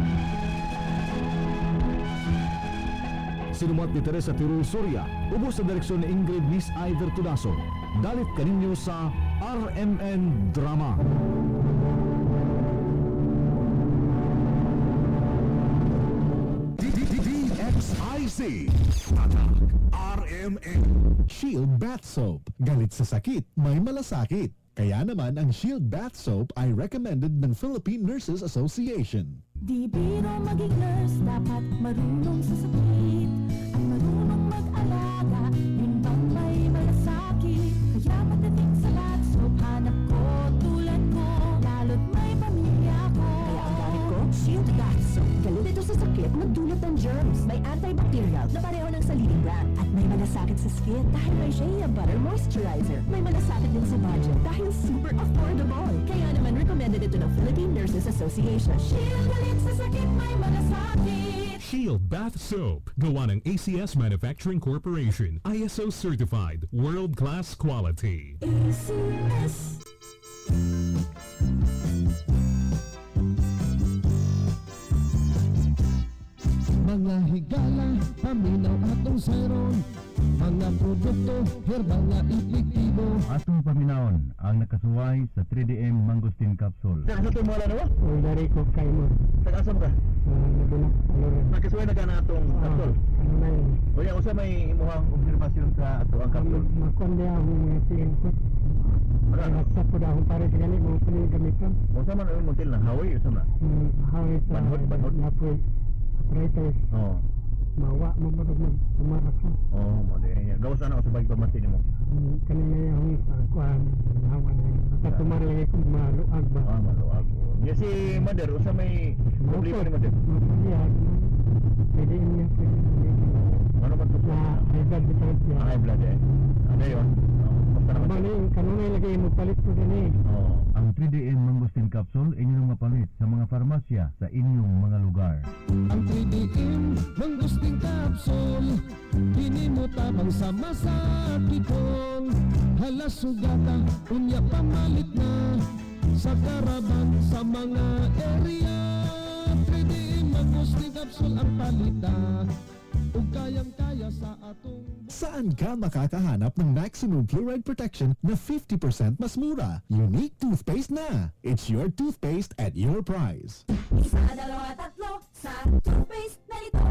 Sinumat ni Teresa Tirul Soria, ubos sa direksyon ni Ingrid Miss Iver Tudaso. Dalit kaninyo sa RMN Drama. DXIC Si Tatak RMN Shield Bath Soap. Galit sa sakit, may malasakit. Kaya naman ang Shield Bath Soap ay recommended ng Philippine Nurses Association. Di biro maging nurse, dapat marunong sa sakit at marunong mag-alaga. Yun bang may malasakit? Kaya pagdating sa bath soap, hanap ko tulad ko, lalo't may pamilya ko. Kaya ang gamit ko, Shield Bath Soap. Galit ito sa sakit, magdulot ng germs. May antibacterial na pareho ng sa leading brand. At may malasakit sa skin dahil may Shea Butter Moisturizer. May malasakit din sa budget dahil super affordable. Kaya naman recommended ito ng Philippine Nurses Association. Shield galit sa sakit, may malasakit. Shield Bath Soap. Gawa ng ACS Manufacturing Corporation. ISO certified. World-class quality. ACS. Mga higala, paminaw atong sayron. Mga produkto, herbal nga epektibo. Atong paminawon ang nakasuway sa 3DM Mangosteen Capsule. Saan sa tumula na mo? O, dari ko kay mo. Tagasam ka? Nabulak, aluran. Nakasuway na ka na atong capsule. Ano na yun? O yan, usa may imuhang observasyon sa ato ang capsule. Makonde akong mga tingin ko. Nagsa po na akong pare sa ganit, mga pala yung gamit ko. O sa man ang motel na, Hawaii o sa na? Hangit sa Banhod? napoy. Operators. Oo. Mawa mo ba nang umarak ko? Oo, mo din. Gawas na ako sa bag pamati nimo. Kanina yung kuhan, hawa na yun. At tumaralagay ko maluag ba? Ah, maluag. Ya si Mother, usa may problema ni Mother. Mapalihan. Pwede niya po. Ano man to? High blood ba tayo siya? High blood eh. Ano yun? Basta naman. Bali, kanunay lagay mo palit ko din eh. Oo. Ang 3DM Mangosteen Capsule inyong mapalit sa mga farmasya sa inyong mga lugar. Ang 3DM Mangosteen Capsule, kini mo tabang sa masakitong. Halas sugata, unya pamalit na sa karaban sa mga area. 3DM Mangosteen Capsule ang palita, ug kayang-kaya sa atong. Saan ka makakahanap ng maximum fluoride protection na 50% mas mura? Unique toothpaste na! It's your toothpaste at your price. Isa, dalawa, tatlo, sa toothpaste na ito.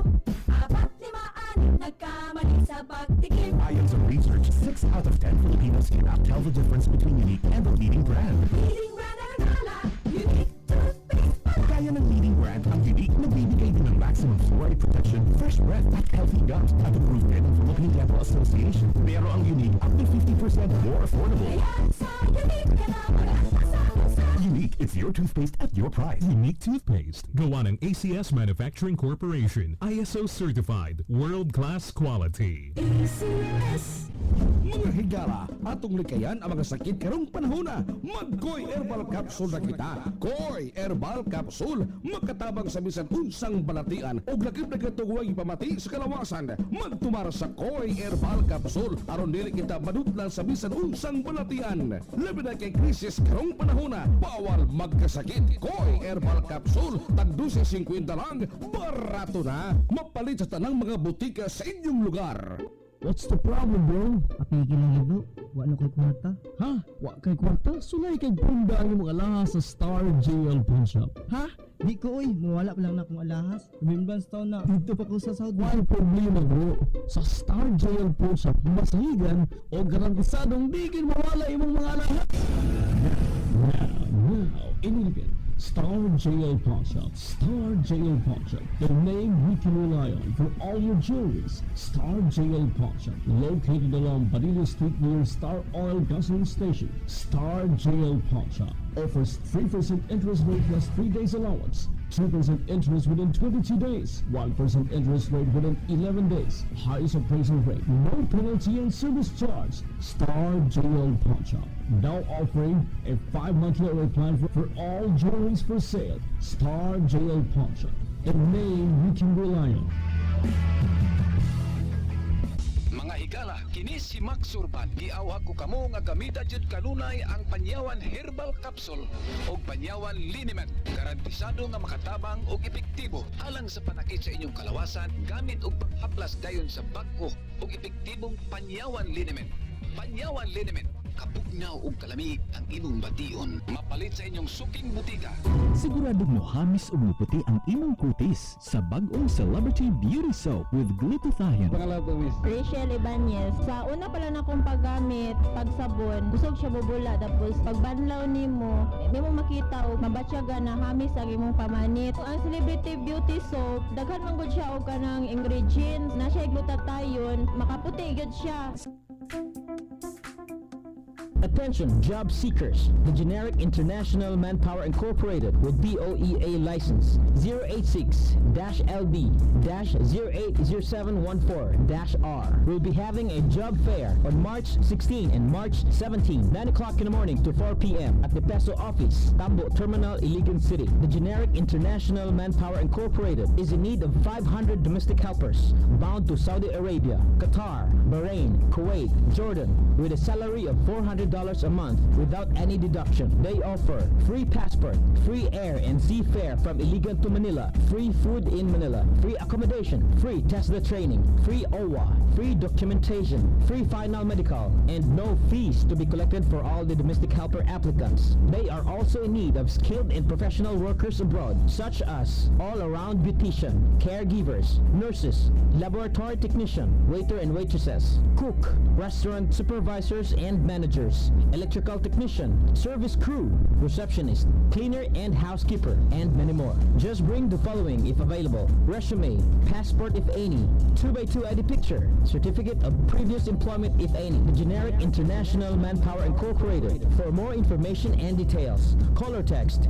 4, 5, 6, nagkamali sa pagtikim. Ayon sa research, 6 out of 10 Filipinos cannot tell the difference between Unique and the leading brand. Leading brand ang akala, unique toothpaste pala. Kaya ng leading brand ang Unique nagbibigay din ng maximum fluoride protection, fresh breath at healthy gums at approved din ng Philippine Dental Association. Pero ang Unique up to 50% more affordable. Kaya sa unique ka na mag-asasama sa Unique, it's your toothpaste at your price. Unique Toothpaste. Gawa ng ACS Manufacturing Corporation. ISO certified. World-class quality. ACS. Mga higala, atong likayan ang mga sakit karong panahona. Mag-Koy Herbal Capsule na kita. Koy Herbal Capsule, makatabang sa bisan unsang balatian o lakip na katugwang ipamati sa kalawasan. Magtumara sa Koy Herbal Capsule aron dili kita madutlan sa bisan unsang balatian. Labi na kay krisis karong panahona, bawal magkasakit. Koy Herbal Capsule, tag 12.50 lang, barato na. Mapalit sa tanang mga butika sa inyong lugar. What's the problem, bro? Apil kinang ibo, wala kay kwarta. Ha? Wa kay kwarta? Sulay kay punda ang imong alahas sa Star JL Pawn Shop. Ha? Di ko oy, mawala pa lang na akong alahas. Remembrance taon na, dito pa ko sa Saudi. Why problema, bro? Sa Star JL Pawn Shop, masahigan o garantisadong di kin mawala imong mga alahas. Now, inilipin. Star JL Pawn Shop. Star JL Pawn Shop. The name you can rely on for all your jewelries. Star JL Pawn Shop. Located along Badilla Street near Star Oil Gasoline Station. Star JL Pawn Shop offers 3% interest rate plus 3 days allowance. 2% interest within 22 days, 1% interest rate within 11 days, highest appraisal rate, no penalty and service charge. Star JL Pawn Shop, now offering a 5-month loan plan for all jewelries for sale. Star JL Pawn Shop, a name you can rely on. Mga higala, kini si Max Urban. Giawhag ko kamo nga gamita jud kanunay ang Panyawan Herbal Capsule o Panyawan Liniment. Garantisado nga makatabang og epektibo alang sa panakit sa inyong kalawasan gamit og panghaplas dayon sa bag-o og epektibong Panyawan Liniment. Panyawan Liniment Kabugnaw ug kalami ang imong bation. Mapalit sa inyong suking butika. Siguradong mohamis ug muputi ang imong kutis sa bag-ong Celebrity Beauty Soap with glutathione. Pangalan po, Miss? Rachel Ibanez. Sa una pala na kong paggamit, pagsabon, busog siya bubula. Tapos pagbanlaw nimo makita o mabatyaga na hamis ang imong pamanit. Ang Celebrity Beauty Soap, daghan man gud siya og kanang ingredients na siya glutathione, makaputi gud siya. Attention job seekers. The Generic International Manpower Incorporated with DOEA license 086-LB-080714-R will be having a job fair on March 16 and March 17, 9 o'clock in the morning to 4 p.m. at the PESO office, Tambo Terminal, Iligan City. The Generic International Manpower Incorporated is in need of 500 domestic helpers bound to Saudi Arabia, Qatar, Bahrain, Kuwait, Jordan with a salary of $400 a month without any deduction. They offer free passport, free air and sea fare from Iligan to Manila, free food in Manila, free accommodation, free TESDA training, free OWA, free documentation, free final medical, and no fees to be collected for all the domestic helper applicants. They are also in need of skilled and professional workers abroad, such as all-around beautician, caregivers, nurses, laboratory technician, waiter and waitresses, cook, restaurant supervisors and managers, electrical technician, service crew, receptionist, cleaner and housekeeper, and many more. Just bring the following if available: resume, passport if any, 2x2 ID picture, certificate of previous employment if any. The Generic International Manpower Incorporated. For more information and details, call or text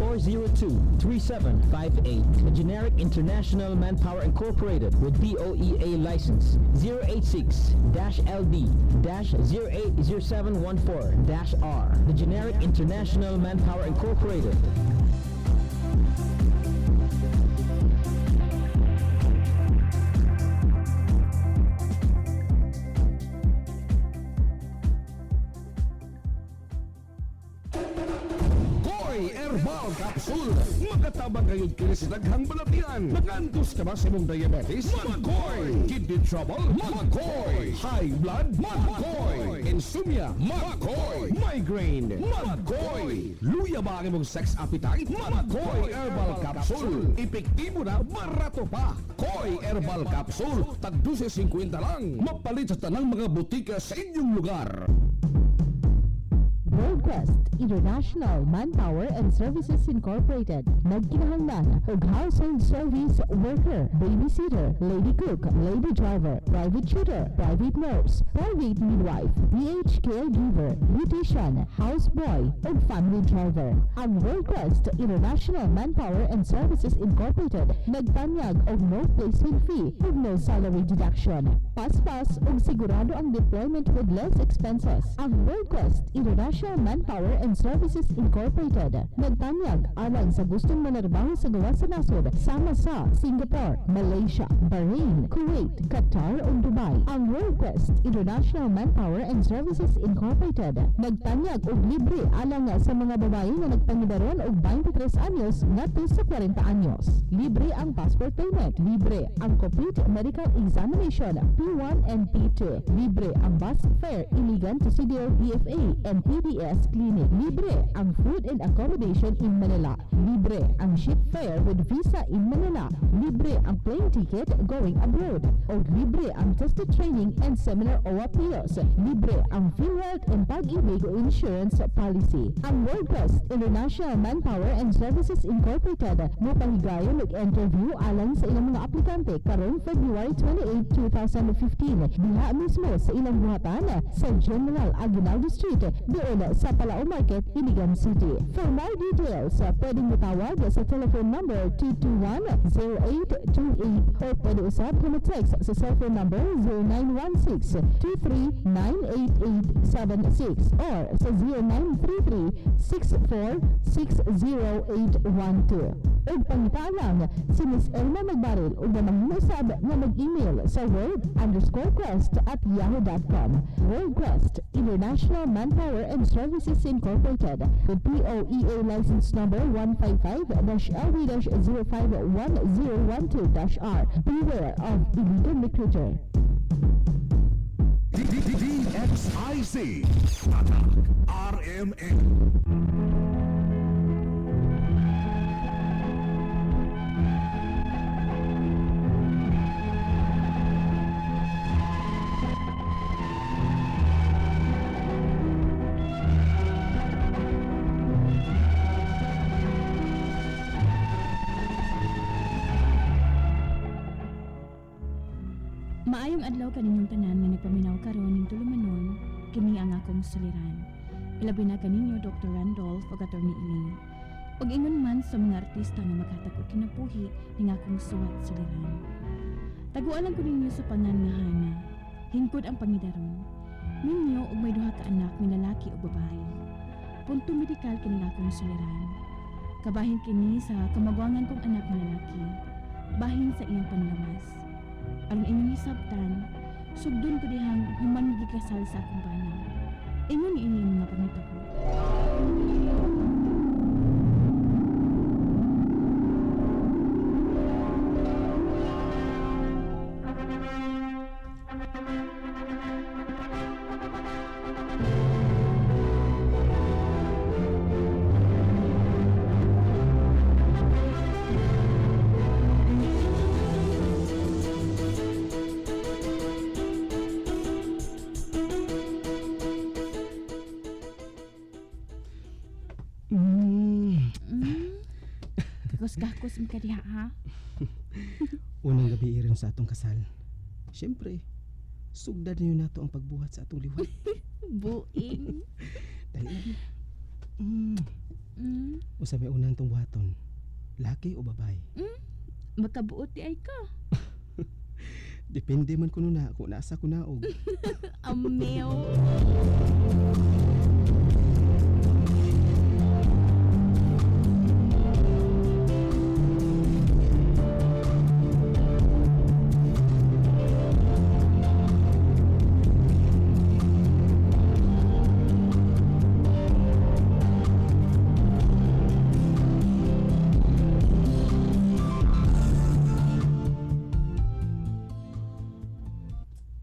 0915-402-3758. The Generic International Manpower Incorporated with DOEA license 086-LB-080714-R. The Generic International Manpower Incorporated. Koy Herbal Capsule. Makatabang kayo kini sa daghang balatian. Nagantos ka ba sa imong diabetes? Magkoy. Kidney trouble? Magkoy. High blood? Magkoy. Insomnia? Magkoy. Migraine? Magkoy. Luya ba ang imong sex appetite? Magkoy Herbal Capsule. Epektibo na, barato pa. Koy Herbal Capsule. Tag 12.50 lang. Mapalit sa tanang mga butika sa inyong lugar. WorldQuest International Manpower and Services Incorporated nagkinahanglan og household service worker, babysitter, lady cook, lady driver, private tutor, private nurse, private midwife, PH caregiver, beautician, houseboy, ug family driver. Ang WorldQuest International Manpower and Services Incorporated nagtanyag og no placement fee ug no salary deduction. Paspas ug sigurado ang deployment with less expenses. Ang WorldQuest International Manpower and Services Incorporated nagtanyag alang sa gustong manarbaho sa gawas sa nasod sama sa Singapore, Malaysia, Bahrain, Kuwait, Qatar ug Dubai. Ang WorldQuest International Manpower and Services Incorporated nagtanyag og libre alang sa mga babae na nagpangidaron og 23 anyos ngadto sa 40 anyos. Libre ang passport payment, libre ang complete medical examination P1 and P2, libre ang bus fare Iligan to CDO DFA and PDS Clinic, libre ang food and accommodation in Manila, libre ang ship fare with visa in Manila, libre ang plane ticket going abroad, o libre ang tested training and seminar OAPOs, libre ang PhilHealth and Pag-ibig insurance policy. Ang WorldQuest International Manpower and Services Incorporated mo pahigayon og interview alang sa ilang mga aplikante karong February 28, 2015 diha mismo sa ilang buhatan sa General Aguinaldo Street doon sa Palao Market, Iligan City. For more details, pwedeng matawag sa telephone number 221-0828 o pwede usap kung text sa cellphone number 0916-2398876 or sa 0933-6460-812. Ug pangitalang si Ms. Elma Magbaril ug mamahusab nga mag-email sa world_quest@yahoo.com. WorldQuest International Manpower and Services Incorporated with POEA license number 155-LB-051012-R. Beware of illegal recruiter. XIZ Tatak RMN. Maayong adlaw kaninyong tanan nga nagpaminaw karon ning tulumanon kini ang akong suliran. Ilabi na kaninyo Dr. Randolph ug Attorney Elaine. Ug ingon man sa mga artista nga maghatag og kinabuhi ning akong suwat suliran. Taguan lang ko ninyo sa pangan nga Hana. Hingkod ang pangidaron. Ninyo ug may duha ka anak nga lalaki ug babae. Punto medikal kini akong suliran. Kabahin kini sa kamagwangan kong anak nga lalaki. Bahin sa iyang panlawas. Aron inyong hisabtan, sugdon ko dihang human gikasal sa akong bana. Ingon ini ang mga pangita ko. Kakos mo ka diha, ha? Unang gabi rin sa atong kasal. Siyempre, sugdan na yun nato ang pagbuhat sa atong liwat. Buing. Dali lagi. Usa may unang tong buhaton. Laki o babae? Makabuot di ay ka. Depende man kuno na kung nasa ko naog. Ameo.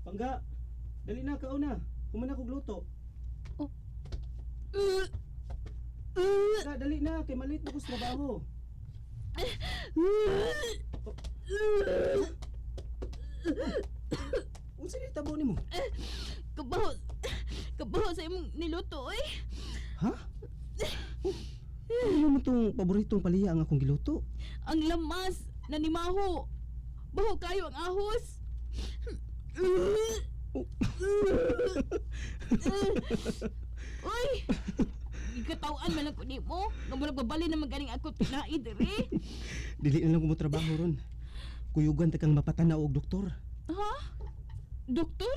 Pangga, dali na kauna. Humana kog luto. Dali na kay malit na ko sa trabaho. Unsa ni tabo nimo? Kabaho sa imong niluto, oy. Ha? Ano mo tong paboritong paliya ang akong giluto? Ang lamas na nimaho. Baho kayo ang ahos. Uy! Ikatawan man ako nimo. Nga mo nagbabali na magaling ako tinaid diri. Dili na lang ko mo trabaho ron. Kuyugan ta kang mapatanaw og doktor. Ha? Doktor?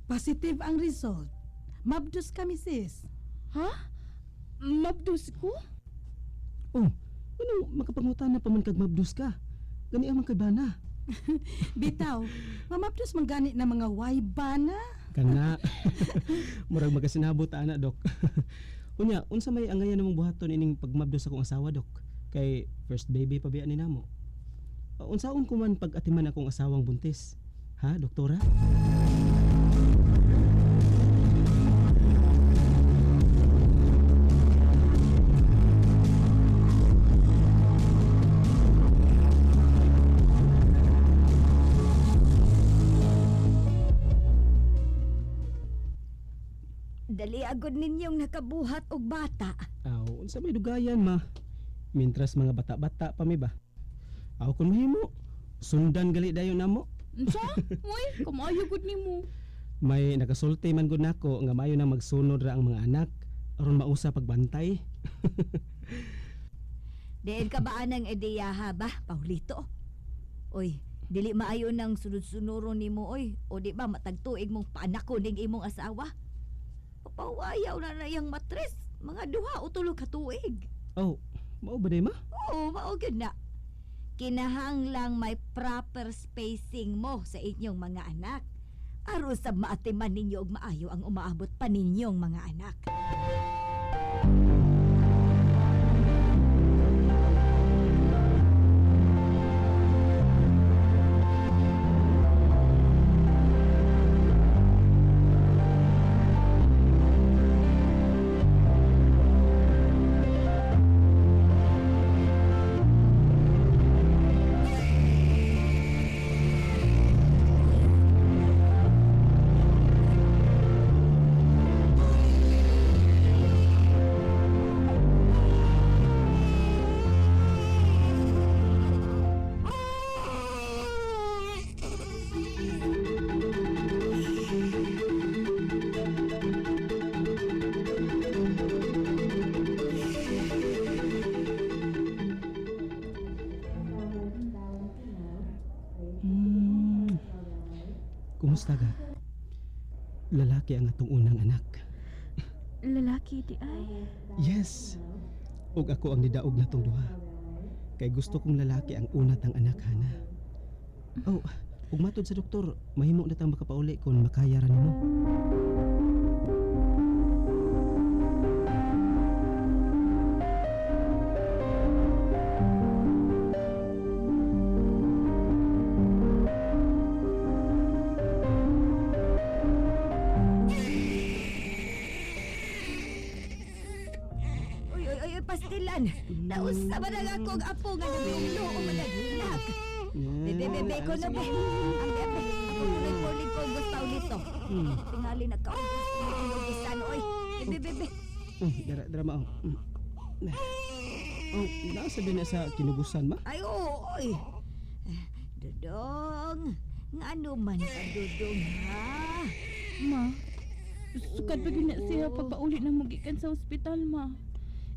Positive ang result. Mabdus kami, sis. Ha? Mabdus ko? Oh, ano makapangutan na pa man kag mabdus ka? Gani ang kay bana. Bitaw, mamabdus man gani na mga waybana. Kana. Murag magasinabot ana, dok. Unya, unsa may angayan namong buhaton ining pagmabdus akong asawa, dok? Kay first baby pa biya ni namo. Unsaon ko man pag-atiman akong asawang buntis? Ha, doktora? Dali agad ninyong nakabuhat og bata. Aw, unsa may dugayan, ma? Mintras mga bata-bata pa mi ba? Aw kun mahimo, sundan gali dayon namo. Unsa? Uy, kamayo gud nimo. May nakasulti man gud nako nga maayo na magsunod ra ang mga anak aron mausa pagbantay. Diin ka ba anang ideya ha ba, Paulito? Oy, dili maayo nang sunod-sunuron nimo oy, o di ba matagtuig mong paanako ning imong asawa? Papawayaw na na yang matres, mga 2 o 3 ka tuig. Oh, mao ba day ma? Oo, mao gid na. kinahanglang may proper spacing mo sa inyong mga anak. Aron sa maatiman ninyo og maayo ang umaabot pa ninyong mga anak. Kumusta ka? Lalaki ang atong unang anak. Lalaki di ay. Yes. Ug ako ang nidaog natong duha. Kay gusto kong lalaki ang unat ang anak, Hana. Oh, ug matod sa doktor, mahimo na tang makapauli kung makaya ra nimo. Pastilan, nausa ba na ako ang apo nga nagtunglo o managhilag? Bebe ko na mo. Ang bebe, ulit ko gusto ulito. Tingali na ka ang gusto mo gisan, oy. Bebe. Drama oh. Oh, nasa din sa kinugusan ba? Ay, oo, oy. Dudong, ngano man ka Dudong, ha? Ma, sukad pa gyud na siya pagpauli na magikan sa ospital, ma.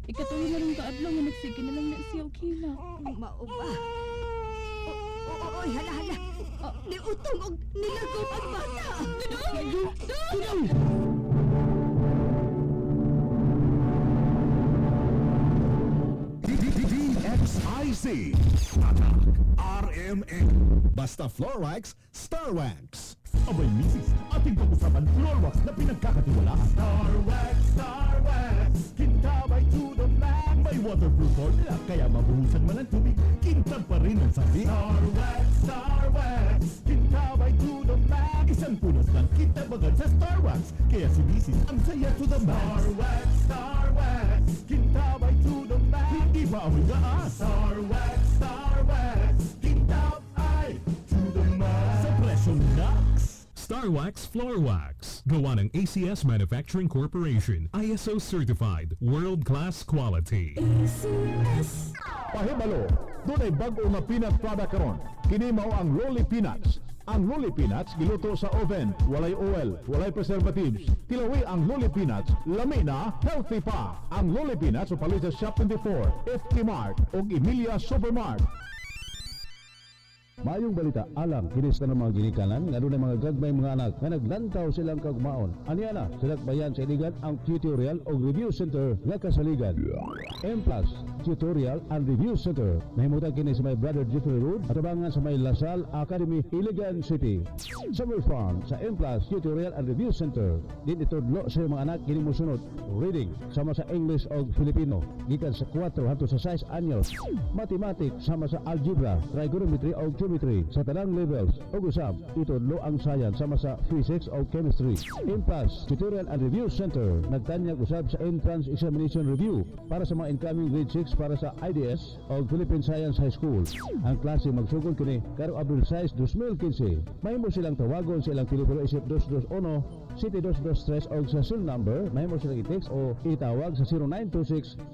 Ikatuloy na rin kaadlaw nga nagsige na lang na siya og hila. Mao ba? Oy, hala. Niutong og nilagaw ang bata. Dudong! DXIC Tatak RMN Basta Floor Wax, Star Wax. Abay, misis, ating pag-usapan floor wax na pinagkakatiwalaan. Star Wax, kintabay to the max. May waterproof formula, kaya mabuhusan man ang tubig, kintab pa rin ang sabi. Star Wax, kintabay to the max. Isang punas lang, kintab agad sa Star Wax. Kaya si misis, ang saya to the max. Star Wax, kintabay to the max. Hindi ba amoy gaas? Star Wax, kintab ay to the max. Sa presyong nax. Star Wax Floor Wax. Gawa ng ACS Manufacturing Corporation. ISO certified. World-class quality. ACS. Pahibalo, dunay bago nga peanut product karon. Kini mao ang Loli Peanuts. Ang Loli Peanuts giluto sa oven, walay oil, walay preservatives. Tilawi ang Loli Peanuts, lami na, healthy pa. Ang Loli Peanuts upalit sa Shop 24, FT Mart ug Emilia Supermart. Mayong balita, alam, kinis na ng mga ginikanan nga doon mga gagmay mga anak nga naglantaw silang kagmaon. Aniya na, silang bayan sa iligan ang tutorial o review center nga kasaligan. M+ Tutorial and Review Center. Nahimutan kini sa may Brother Jeffrey Road at abangan sa may Lasal Academy, Iligan City. Summer Farm sa M+ Tutorial and Review Center. Din itudlo sa mga anak kini mosunod. Reading sama sa English o Filipino. Gikan sa 4 hangtod sa 6 anyos. Mathematics sama sa algebra, trigonometry o geometry sa tanang levels. Ug usab itudlo ang science sama sa physics o chemistry. M+ Tutorial and Review Center nagtanyag usab sa entrance examination review para sa mga incoming grade 6 para sa IDS o Philippine Science High School. Ang klase magsugod kini karong Abril 6, 2015. Mahimo silang tawagon sa ilang telepono isip 221-7223 o sa cell number mahimo silang i-text o itawag sa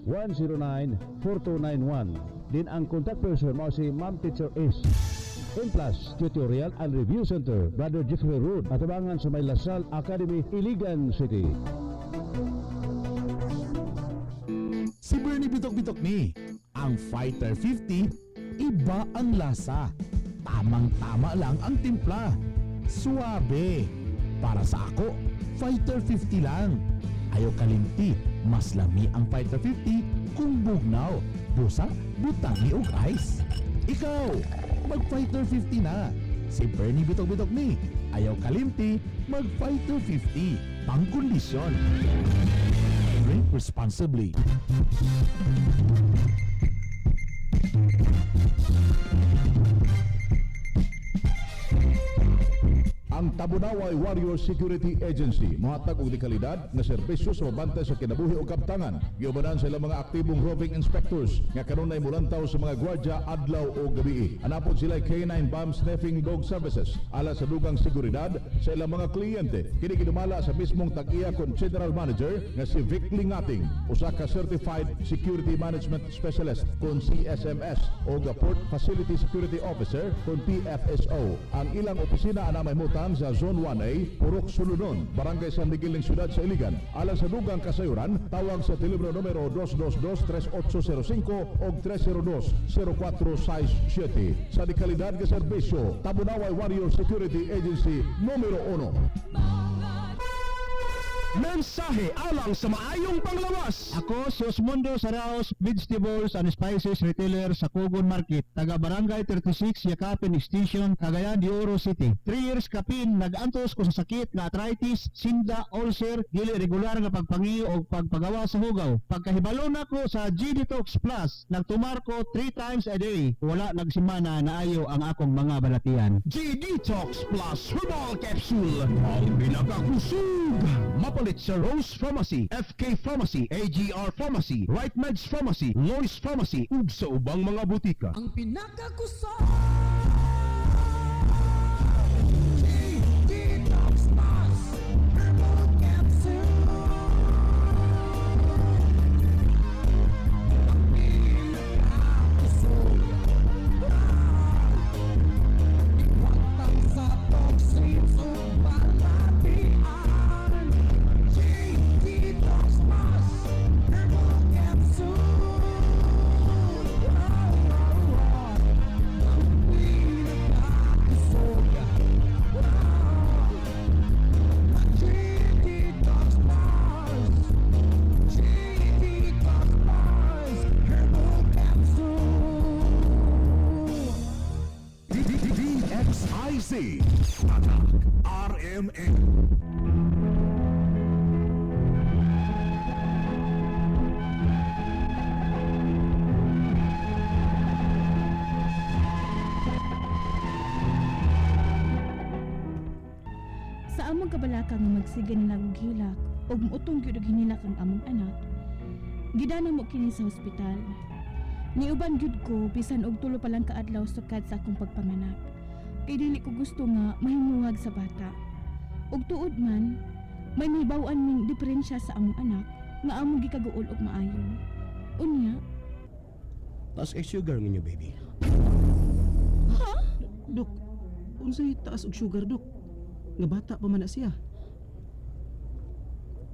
0926-109-4291. Din ang contact person mao si Ma'am Teacher S. M+ Tutorial and Review Center, Brother Jeffrey Road, at abangan sa may Lasal Academy, Iligan City. Si Bernie bitok-bitok ni. Ang Fighter 50, iba ang lasa. Tamang-tama lang ang timpla. Suabe. Para sa ako, Fighter 50 lang. Ayaw kalimti, mas lami ang Fighter 50 kung bugnaw. Busa, butangi og ice. Ikaw, mag-Fighter 50 na. Si Bernie Bitok-Bitok ni. Ayaw kalimti, mag-Fighter 50. Pangkondisyon. Drink responsibly. Ang Tabunaway Warrior Security Agency mohatag og dekalidad nga serbisyo sa mabantay sa kinabuhi ug kaptangan. Giubanan sa ilang mga aktibong roving inspectors nga kanunay mulantaw sa mga gwardya adlaw o gabi. Anapod sila K9 Bomb Sniffing Dog Services ala sa dugang seguridad sa ilang mga kliyente. Kini gidumala sa mismong tag-iya kon General Manager nga si Vic Lingating, usa ka Certified Security Management Specialist kon CSMS o Port Facility Security Officer kon PFSO. Ang ilang opisina ana may mutan sa Zone 1A, Purok Sulunon, Barangay San Miguel ng Siyudad sa Iligan. Alang sa dugang kasayuran, tawag sa telepono numero 222-3805 o 302-0467. Sa dekalidad ka serbisyo, Tabunaway Warrior Security Agency numero 1. Mensahe alang sa maayong panglawas. Ako si Osmundo Saraos, Vegetables and Spices Retailer sa Cogon Market, taga Barangay 36, Yakapin Extension, Cagayan de Oro City. 3 years kapin, nag-antos ko sa sakit na arthritis, sinda, ulcer, dili regular nga pagpangiyo o pagpagawa sa hugaw. Pagkahibalo na ko sa G-Detox Plus, nagtumar ko 3 times a day. Wala nagsimana na ayo ang akong mga balatian. G-Detox Plus Herbal Capsule, ang pinakakusog. Mapalit sa Rose Pharmacy, FK Pharmacy, AGR Pharmacy, Right Meds Pharmacy, Lois Pharmacy, ug sa ubang mga butika. Ang pinakakusa DXIC Tatak RMN. Sa among kabalaka nga magsigan nila og hilak ug muutong gyud og hinilak ang among anak, gidana mo kini sa ospital. Niuban gyud ko bisan og tulo pa lang kaadlaw sukad sa akong pagpanganak. Kay dili ko gusto nga mahimuhag sa bata. Ug tuod man, may mibaw-an ning diferensya sa among anak nga among gikaguol og maayo. Unya, Taas kay sugar ninyo, baby. ha? Dok, unsay taas og sugar, Dok? Nga bata pa man na siya.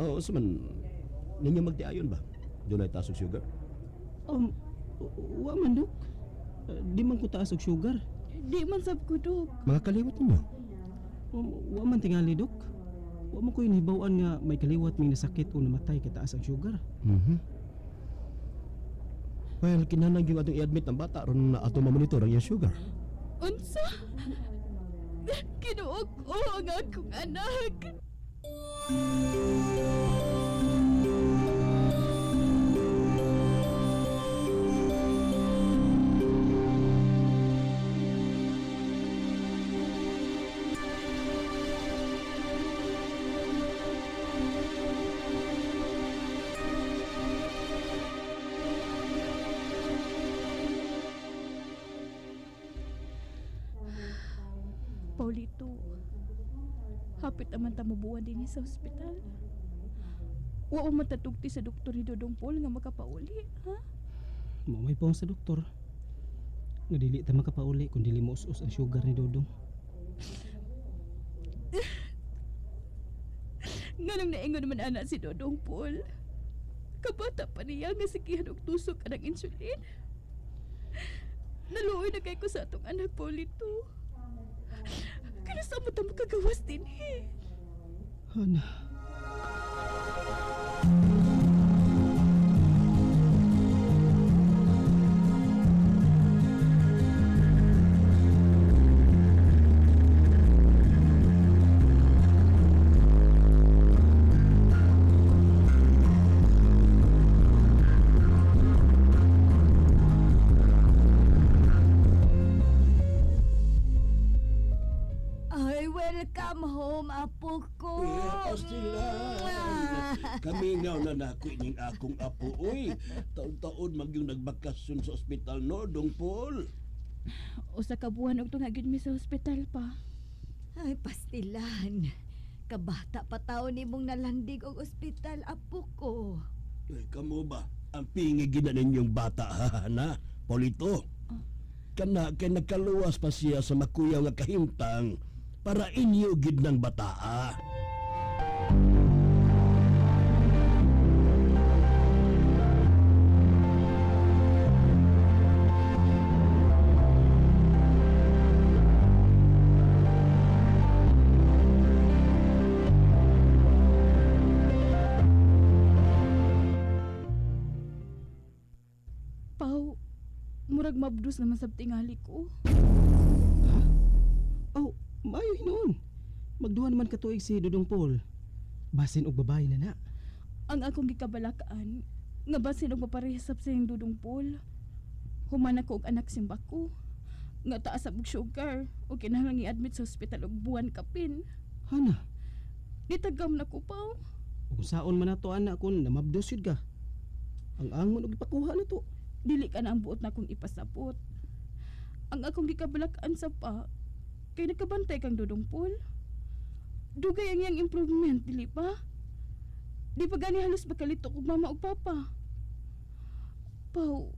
Oo, man ninyo magtiayon ba? Doon ay taas og sugar? Wa man, Dok. Di man ko taas og sugar. Di man sab ko, Dok. Mga kaliwat ninyo? Wa man tingali, Dok. Wa man ko inhibawan nga may kaliwat ming nasakit o namatay kay taas ang sugar. Well, kinahanglan yung atong i-admit ang bata ron na ato mamonitor ang iyang sugar. Unsa? Kinuog ko ang akong anak. Paulito, hapit naman tamubuan din sa ospital. Wa mo matatugti sa doktor ni Dodong Paul nga makapauli, ha? Mamay pa sa doktor. Nga dili ta makapauli kung dili mo us-us ang sugar ni Dodong. Nganong naingon naman anak si Dodong Paul. Kabata pa niya nga sikihan og tusok anang insulin. Naluoy na kay ko sa atong anak, Paulito. Kaya sa mo tamo kagawas din eh. Hana. Namingaw na nako ining akong apo, uy. Taon-taon magyong nagbakasyon sa ospital, no, Dong Paul? Usa ka buwan og tungagid mi sa ospital pa. Ay, pastilan. Kabata pa taon nimong nalandig og ospital, apo ko. Ay, kamo ba? Ang pingigin na ninyong bata, ha, na? Paulito. Kana kay nagkaluwas pa siya sa makuyaw nga kahimtang para inyo gid ng bataa. Pau, murag mabdus naman sa tingali ko. Oh, maayo hinuon. Magduha naman katuig si Dudong Paul. Basin og babae na na. Ang akong gikabalakaan, nga basin og maparehasap sa iyong Dudong Paul. Human ako og anak simba ko. Nga taas og sugar o kinahanglan i-admit sa ospital og buwan kapin. Hana? Ditagam na ko, Pau. Kung saon man nato anak kun namabdos yun ka. Ang angon og ipakuha na to. Dili ka na ang buot na akong ipasapot. Ang akong gikabalakaan sa pa, kay nakabantay kang Dudong Paul. Dugay ang iyang improvement, dili pa? Di pa gani halos bakalito kong mama o papa. Pau,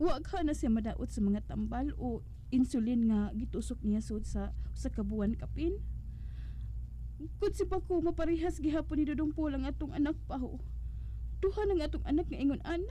wag ka na siya madaot sa mga tambal o insulin nga gitusok niya sud sa kabuan kapin. Kung si Paco maparehas gihapon ni Dudong Paul ang atong anak, Pau. Duha ng atong anak nga ingon anak.